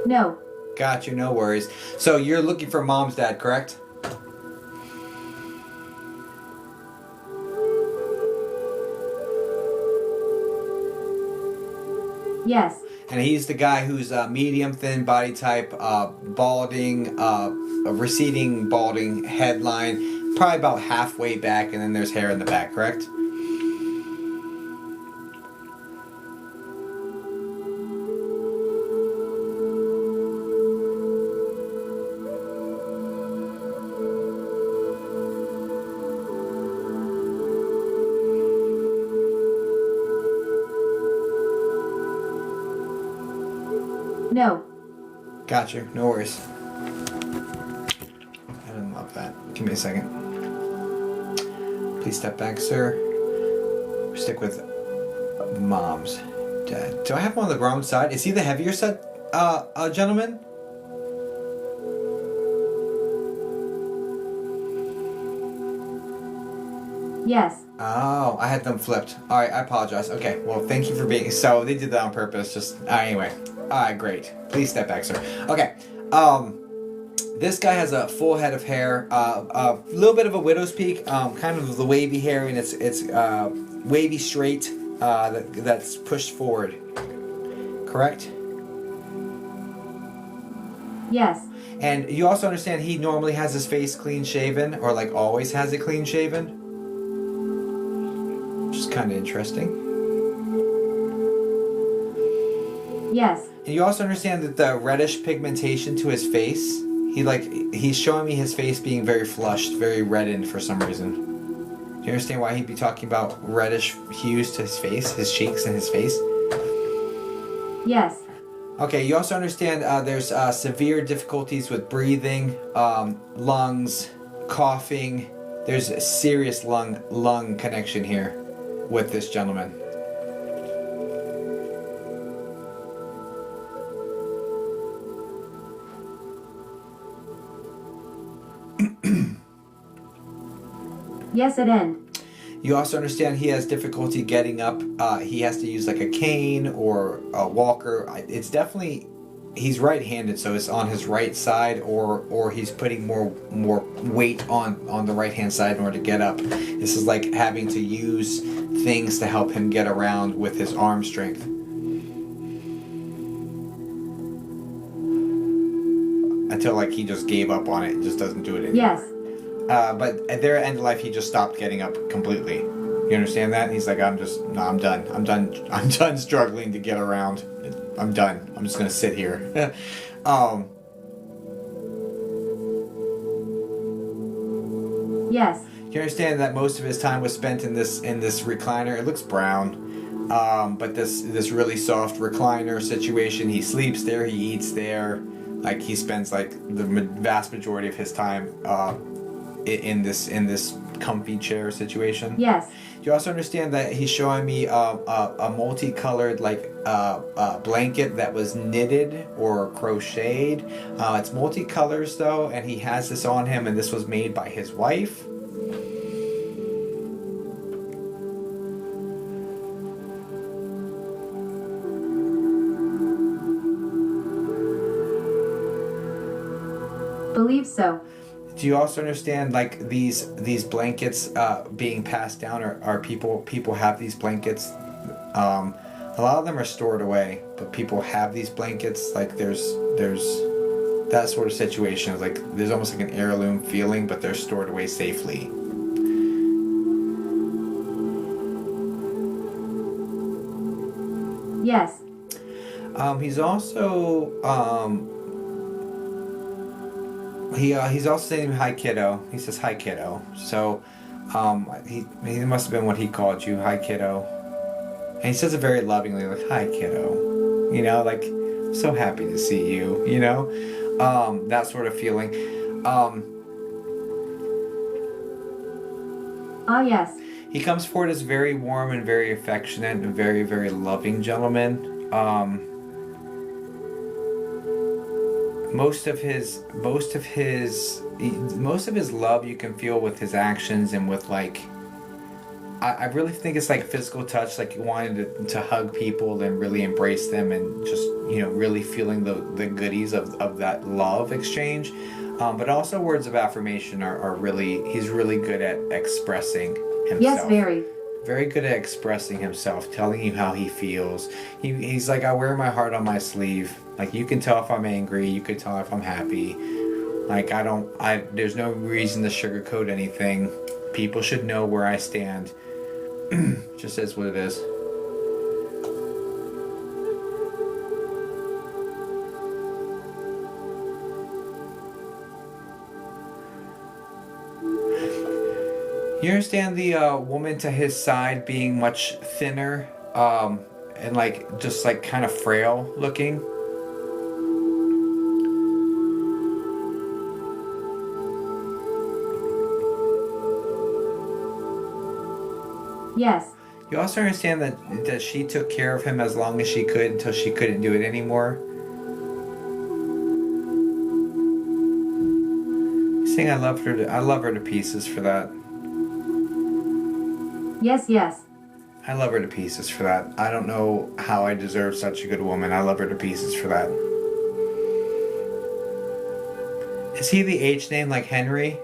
No. Got you, no worries. So you're looking for mom's dad, correct? Yes. And he's the guy who's medium, thin body type, balding, a receding balding headline, probably about halfway back, and then there's hair in the back, correct? No. Got you. No worries. I didn't love that. Give me a second. Please step back, sir. Stick with mom's dad. Do I have one on the wrong side? Is he the heavier set, gentleman? Yes. Oh, I had them flipped. Alright, I apologize. Okay, well, thank you for being... So, they did that on purpose. Just... anyway. Alright, great. Please step back, sir. Okay. This guy has a full head of hair. A little bit of a widow's peak. Kind of the wavy hair, and it's wavy straight. That's pushed forward. Correct? Yes. And you also understand he normally has his face clean shaven, or like always has it clean shaven? Which is kind of interesting. Yes. And you also understand that the reddish pigmentation to his face, he's showing me his face being very flushed, very reddened for some reason. Do you understand why he'd be talking about reddish hues to his face, his cheeks and his face? Yes. Okay, you also understand there's severe difficulties with breathing, lungs, coughing. There's a serious lung connection here with this gentleman. Yes, at end. You also understand he has difficulty getting up. He has to use like a cane or a walker. It's definitely, he's right-handed, so it's on his right side, or he's putting more weight on the right-hand side in order to get up. This is like having to use things to help him get around with his arm strength. Until like he just gave up on it and just doesn't do it anymore. Yes. But at their end of life, he just stopped getting up completely. You understand that? He's like, I'm done. I'm done struggling to get around. I'm done. I'm just gonna sit here. Yes. You understand that most of his time was spent in this recliner. It looks brown, but this really soft recliner situation. He sleeps there. He eats there. Like he spends like the vast majority of his time in this comfy chair situation. Yes. You also understand that he's showing me a multicolored like blanket that was knitted or crocheted. It's multicolors though, and he has this on him, and this was made by his wife. Believe so. Do you also understand like these blankets being passed down, or are people have these blankets? A lot of them are stored away, but people have these blankets. Like there's that sort of situation. Like there's almost like an heirloom feeling, but they're stored away safely. Yes. He's also he's also saying hi kiddo. He says hi kiddo. So he must have been what he called you, hi kiddo. And he says it very lovingly, like hi kiddo. You know, like I'm so happy to see you, you know? That sort of feeling. Ah, yes. He comes forward as very warm and very affectionate and very, very loving gentleman. Most of his love you can feel with his actions and with like, I really think it's like physical touch, like wanting to hug people and really embrace them and just, you know, really feeling the goodies of that love exchange. But also words of affirmation are really, he's really good at expressing himself. Yes, very. Very good at expressing himself, telling you how he feels. He's like, I wear my heart on my sleeve. Like, you can tell if I'm angry, you can tell if I'm happy. Like, there's no reason to sugarcoat anything. People should know where I stand. Just is what it is. You understand the woman to his side being much thinner and like just like kind of frail looking? Yes. You also understand that she took care of him as long as she could until she couldn't do it anymore? Saying I love her to pieces for that. Yes, yes. I love her to pieces for that. I don't know how I deserve such a good woman. I love her to pieces for that. Is he the H name like Henry?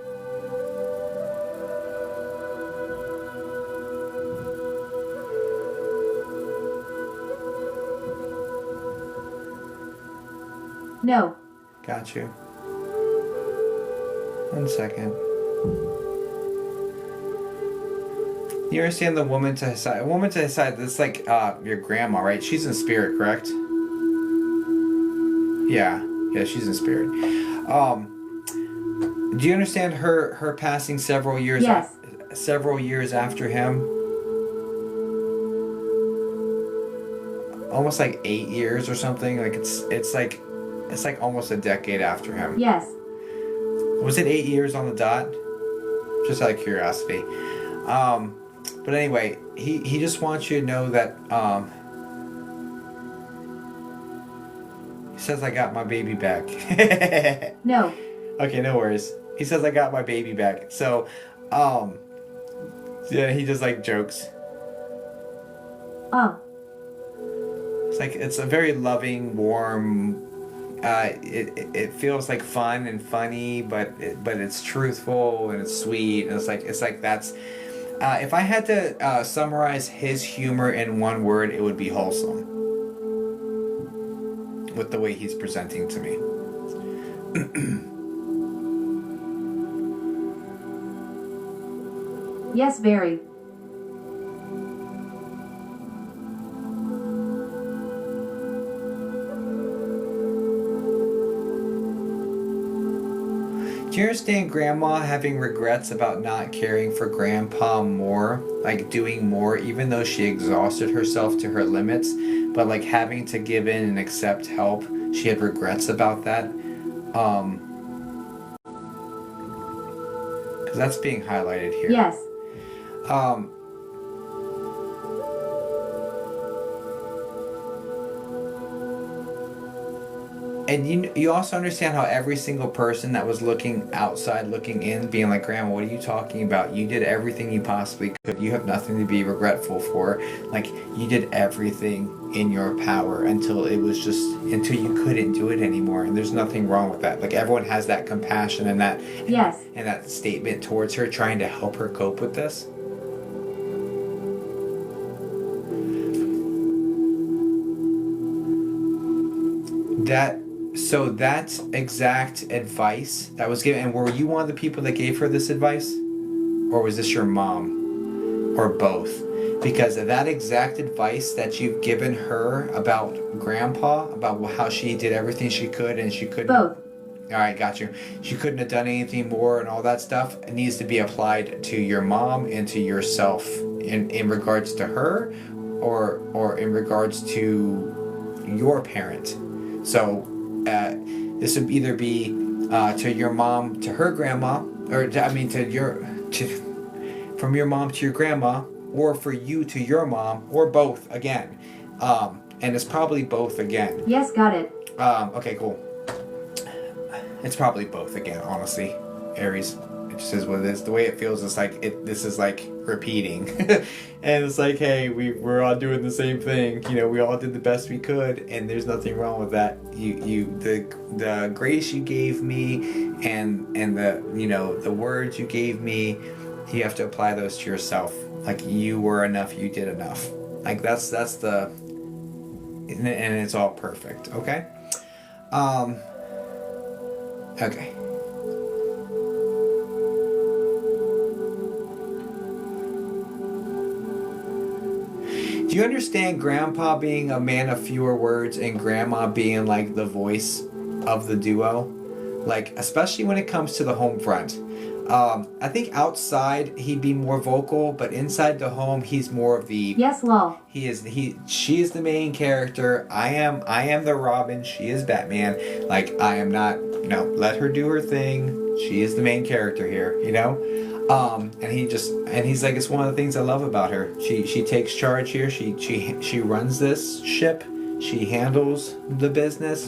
No. Got you. 1 second. You understand the woman to his side? A woman to his side, that's like your grandma, right? She's in spirit, correct? Yeah, she's in spirit. Do you understand her passing several years? Yes. Several years after him. Almost like 8 years or something. Like it's like almost a decade after him. Yes. Was it 8 years on the dot? Just out of curiosity. But anyway, he just wants you to know that he says I got my baby back. No. Okay, no worries. He says I got my baby back. So, yeah, he just like jokes. Oh. It's like it's a very loving, warm. It feels like fun and funny, but it's truthful and it's sweet, and it's like that's. If I had to summarize his humor in one word, it would be wholesome. With the way he's presenting to me. Yes, very. Do you understand Grandma having regrets about not caring for Grandpa more? Like doing more, even though she exhausted herself to her limits, but like having to give in and accept help. She had regrets about that. Because that's being highlighted here. Yes. And you also understand how every single person that was looking outside, looking in, being like, Grandma, what are you talking about? You did everything you possibly could. You have nothing to be regretful for. Like, you did everything in your power until until you couldn't do it anymore. And there's nothing wrong with that. Like, everyone has that compassion and that, Yes. and that statement towards her, trying to help her cope with this. So that exact advice that was given, and were you one of the people that gave her this advice? Or was this your mom? Or both? Because that exact advice that you've given her about Grandpa, about how she did everything she could and she couldn't... Both. Alright, got you. She couldn't have done anything more and all that stuff. It needs to be applied to your mom and to yourself in regards to her or in regards to your parent. So... this would either be to your mom to her grandma, or from your mom to your grandma, or for you to your mom, or both again. And it's probably both again. Yes, got it. Okay, cool. It's probably both again, honestly, Aries. It just is what it is. The way it feels is like this is like repeating. And it's like, hey, we're all doing the same thing. You know, we all did the best we could, and there's nothing wrong with that. The grace you gave me and the the words you gave me, you have to apply those to yourself. Like, you were enough, you did enough. Like that's the, and it's all perfect. Okay. Okay. Do you understand Grandpa being a man of fewer words and Grandma being like the voice of the duo? Like, especially when it comes to the home front. I think outside he'd be more vocal, but inside the home he's more of the... Yes, lol. She is the main character. I am the Robin. She is Batman. Like, I am not... No, let her do her thing. She is the main character here, you know? And he's like, it's one of the things I love about her. She takes charge here. She runs this ship. She handles the business.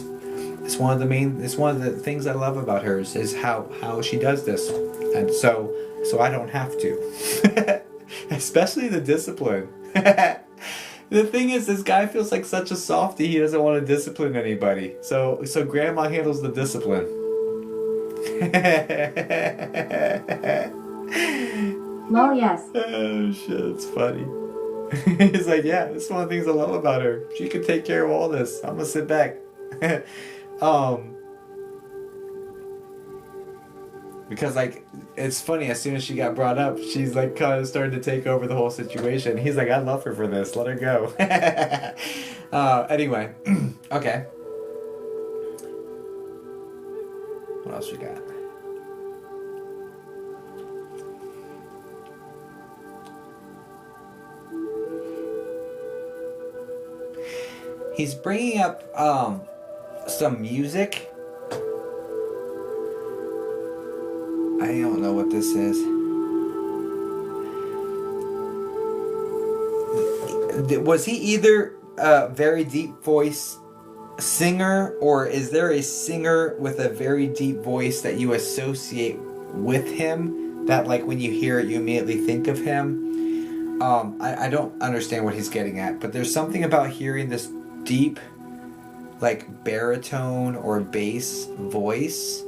It's one of the things I love about her is how she does this. And so I don't have to. Especially the discipline. The thing is, this guy feels like such a softie. He doesn't want to discipline anybody. So Grandma handles the discipline. Lol, yes. Oh shit, it's funny. He's like, yeah, this is one of the things I love about her. She can take care of all this. I'm gonna sit back. Because like, it's funny, as soon as she got brought up, she's like kind of started to take over the whole situation. He's like, I love her for this, let her go. Anyway, okay. What else we got? He's bringing up some music. I don't know what this is. Was he either a very deep voice singer, or is there a singer with a very deep voice that you associate with him, that like when you hear it you immediately think of him? I don't understand what he's getting at, but there's something about hearing this deep, like baritone or bass voice,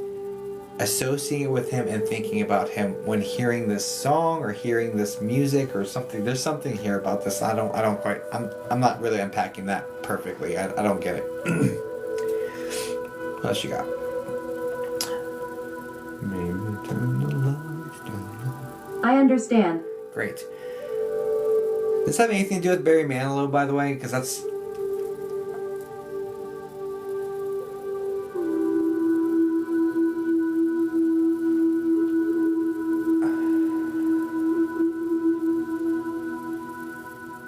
associating it with him and thinking about him when hearing this song or hearing this music or something. There's something here about this. I'm not really unpacking that perfectly. I don't get it. What else you got? Maybe turn the lights down. I understand. Great. Does this have anything to do with Barry Manilow, by the way? Because that's...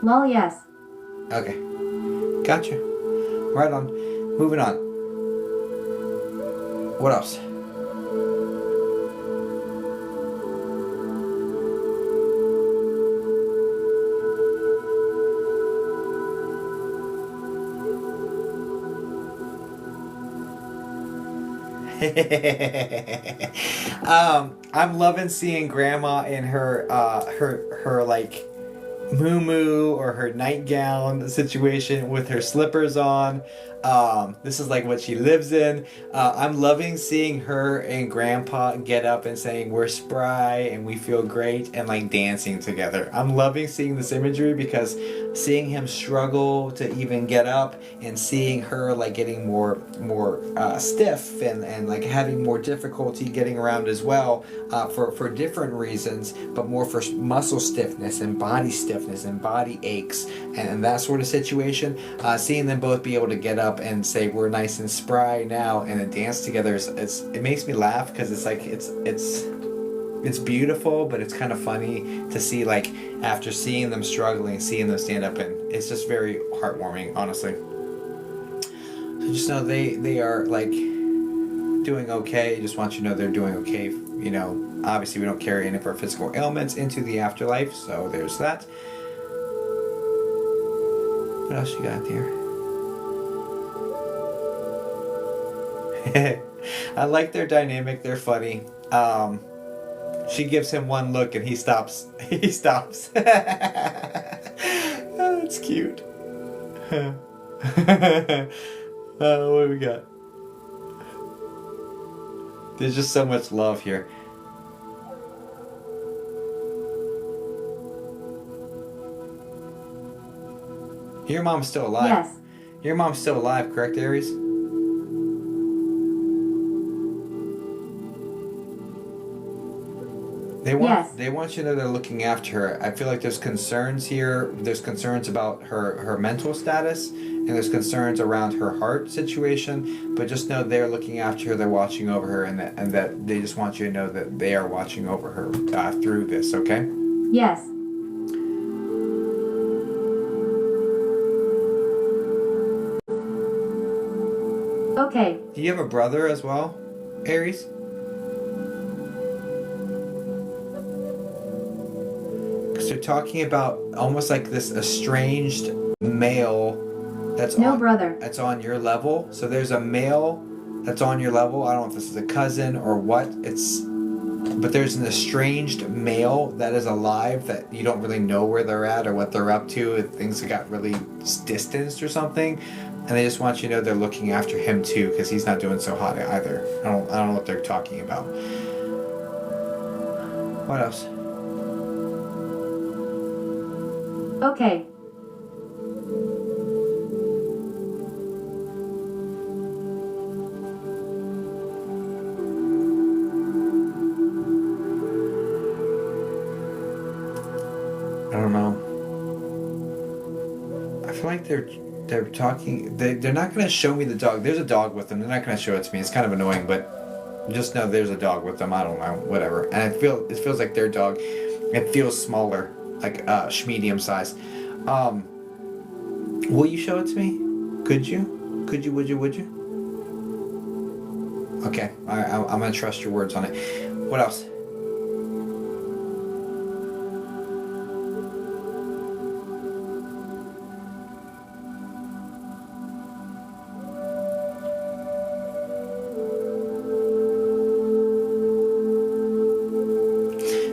Lol, yes. Okay. Gotcha. Right on. Moving on. What else? I'm loving seeing Grandma in her like muumuu or her nightgown situation with her slippers on. This is like what she lives in. I'm loving seeing her and Grandpa get up and saying we're spry and we feel great and like dancing together. I'm loving seeing this imagery because seeing him struggle to even get up and seeing her like getting more stiff and like having more difficulty getting around as well, for different reasons, but more for muscle stiffness and body aches and that sort of situation. Seeing them both be able to get up and say we're nice and spry now and then dance together, it makes me laugh because it's like it's beautiful, but it's kind of funny to see, like, after seeing them struggling, seeing them stand up, and it's just very heartwarming, honestly. So just know they are like doing okay. Just want you to know they're doing okay. You know, obviously we don't carry any of our physical ailments into the afterlife, so there's that. What else you got there? I like their dynamic. They're funny. She gives him one look and he stops. He stops. Oh, it's cute. What do we got? There's just so much love here. Your mom's still alive. Yes. Your mom's still alive, correct, Aries? They want you to know they're looking after her. I feel like there's concerns here. There's concerns about her mental status, and there's concerns around her heart situation. But just know they're looking after her. They're watching over her, and that they just want you to know that they are watching over her through this. Okay? Yes. Okay. Do you have a brother as well, Aries? They're talking about almost like this estranged male that's that's on your level. So there's a male that's on your level. I don't know if this is a cousin or what. But there's an estranged male that is alive that you don't really know where they're at or what they're up to. If things got really distanced or something, and they just want you to know they're looking after him too because he's not doing so hot either. I don't know what they're talking about. What else? Okay. I don't know. I feel like they're talking. They're not going to show me the dog. There's a dog with them. They're not going to show it to me. It's kind of annoying, but Just know there's a dog with them. I don't know, whatever. And it feels like their dog. It feels smaller, like medium size. Will you show it to me? Could you? Could you? Would you? Would you? Okay. All right. I'm gonna trust your words on it. What else?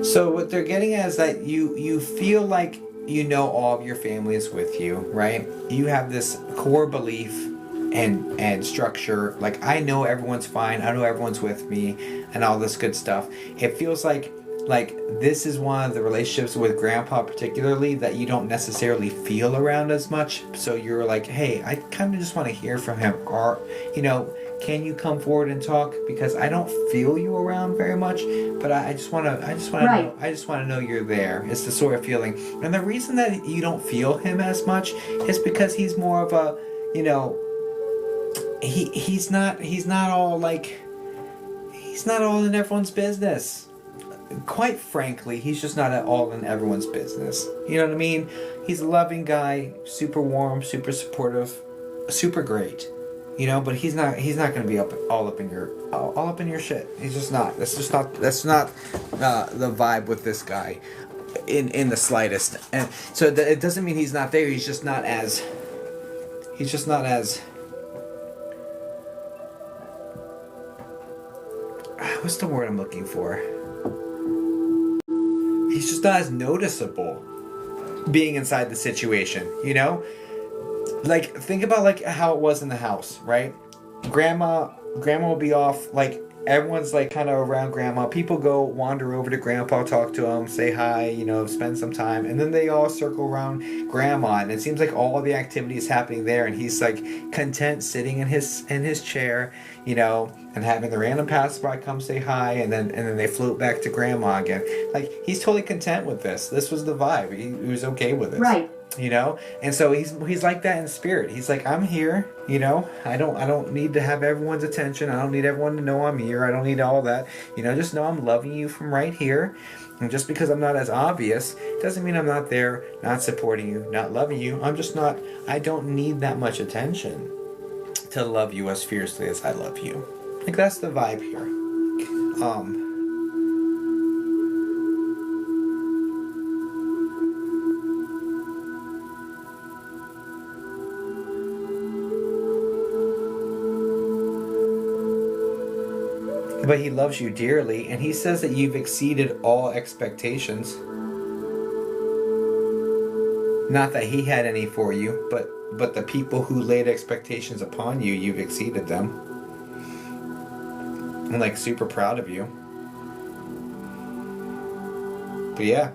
So what they're getting at is that you feel like you know all of your family is with you, right? You have this core belief and structure. Like, I know everyone's fine. I know everyone's with me and all this good stuff. It feels like this is one of the relationships with Grandpa particularly that you don't necessarily feel around as much. So you're like, hey, I kind of just want to hear from him. Or, can you come forward and talk, because I don't feel you around very much, but I just want to know you're there. It's the sort of feeling. And the reason that you don't feel him as much is because he's more of a, he's not all in everyone's business. Quite frankly, he's just not at all in everyone's business. You know what I mean? He's a loving guy, super warm, super supportive, super great. But he's not going to be all up in your shit. He's just not. That's not the vibe with this guy in the slightest. And so it doesn't mean he's not there. He's just not as what's the word I'm looking for? He's just not as noticeable being inside the situation, Like, think about like how it was in the house, right? Grandma will be off, like everyone's like kind of around Grandma. People go wander over to Grandpa, talk to him, say hi, spend some time, and then they all circle around Grandma, and it seems like all the activity is happening there, and he's like content sitting in his chair, and having the random passerby come say hi, and then they float back to Grandma again. Like, he's totally content with this. This was the vibe. He was okay with it. Right. And so he's like that in spirit. He's like, I'm here, I don't need to have everyone's attention. I don't need everyone to know I'm here. I don't need all that. Just know I'm loving you from right here. And just because I'm not as obvious doesn't mean I'm not there, not supporting you, not loving you. I don't need that much attention to love you as fiercely as I love you. Like, that's the vibe here. But he loves you dearly, and he says that you've exceeded all expectations. Not that he had any for you, but the people who laid expectations upon you, you've exceeded them. I'm like super proud of you. But yeah.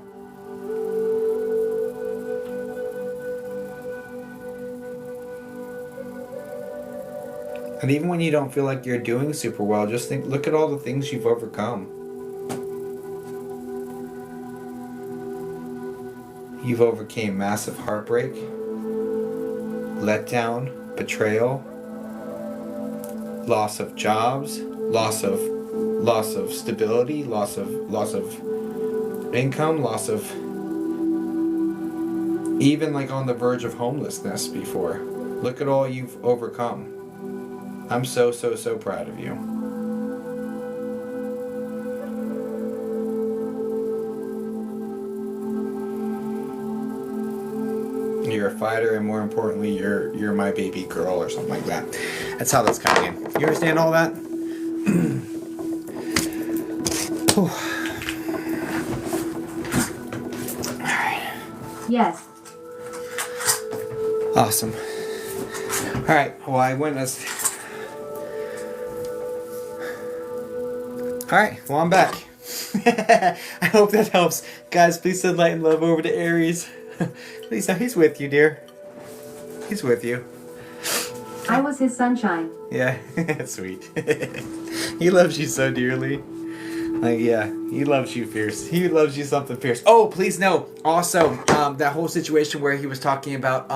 And even when you don't feel like you're doing super well, just look at all the things you've overcome. You've overcame massive heartbreak, letdown, betrayal, loss of jobs, loss of stability, loss of income, loss of even like on the verge of homelessness before. Look at all you've overcome. I'm so proud of you. You're a fighter, and more importantly, you're my baby girl, or something like that. That's how that's coming in. You understand all that? Alright. Yes. Awesome. Alright, well, I went as... Alright, well, I'm back. I hope that helps. Guys, please send light and love over to Aries. Lisa, he's with you, dear. He's with you. I was his sunshine. Yeah, sweet. He loves you so dearly. Like, yeah, he loves you fierce. He loves you something fierce. Oh, please know, also, that whole situation where he was talking about,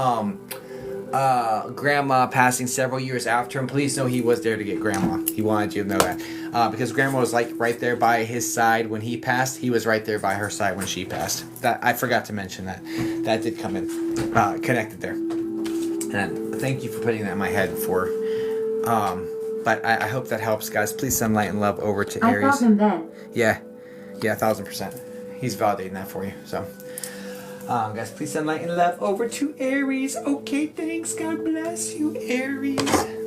grandma passing several years after him, please know he was there to get grandma. He wanted you to know that. Because grandma was like right there by his side when he passed. He was right there by her side when she passed. That I forgot to mention that. That did come in. Connected there. And thank you for putting that in my head for... but I hope that helps, guys. Please send light and love over to Aries. I felt him then. Yeah, 1,000%. He's validating that for you. So, guys, please send light and love over to Aries. Okay, thanks. God bless you, Aries.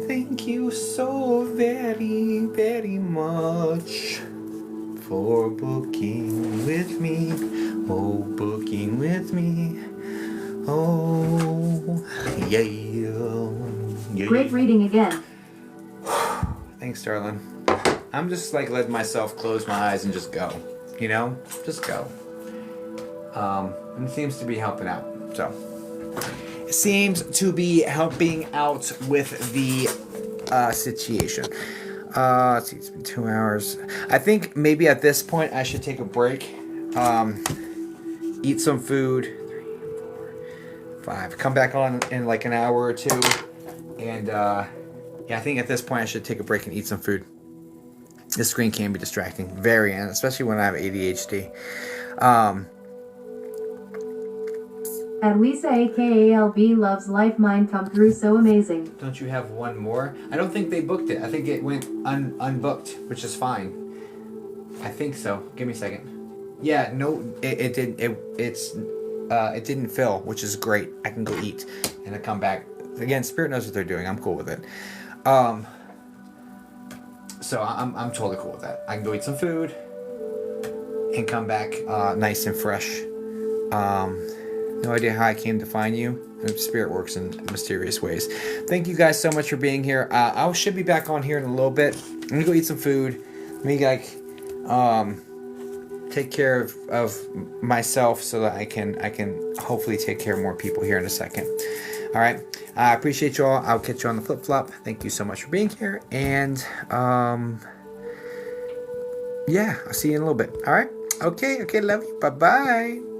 Thank you so very, very much for booking with me. Oh, booking with me. Oh, yeah. Great reading again. Thanks, darling. I'm just like letting myself close my eyes and just go. You know? Just go. And it seems to be helping out. So. It seems to be helping out with the situation. Let's see, it's been 2 hours. I think maybe at this point I should take a break. Eat some food. 3, 4, 5. Come back on in like an hour or two. And yeah, I think at this point I should take a break and eat some food. The screen can be distracting, very, and especially when I have ADHD. And Lisa AKALB loves Life Mine come through so amazing. Don't you have one more? I don't think they booked it. I think it went unbooked, which is fine. I think so. Give me a second. Yeah, no, it didn't. It didn't fill, which is great. I can go eat and I come back. Again, Spirit knows what they're doing. I'm cool with it. So I'm totally cool with that. I can go eat some food and come back nice and fresh. No idea how I came to find you. Spirit works in mysterious ways. Thank you guys so much for being here. I should be back on here in a little bit. I'm gonna go eat some food. Maybe like take care of myself so that I can hopefully take care of more people here in a second. All right. I appreciate you all. I'll catch you on the flip flop. Thank you so much for being here. And yeah, I'll see you in a little bit. All right. Okay. Love you. Bye-bye.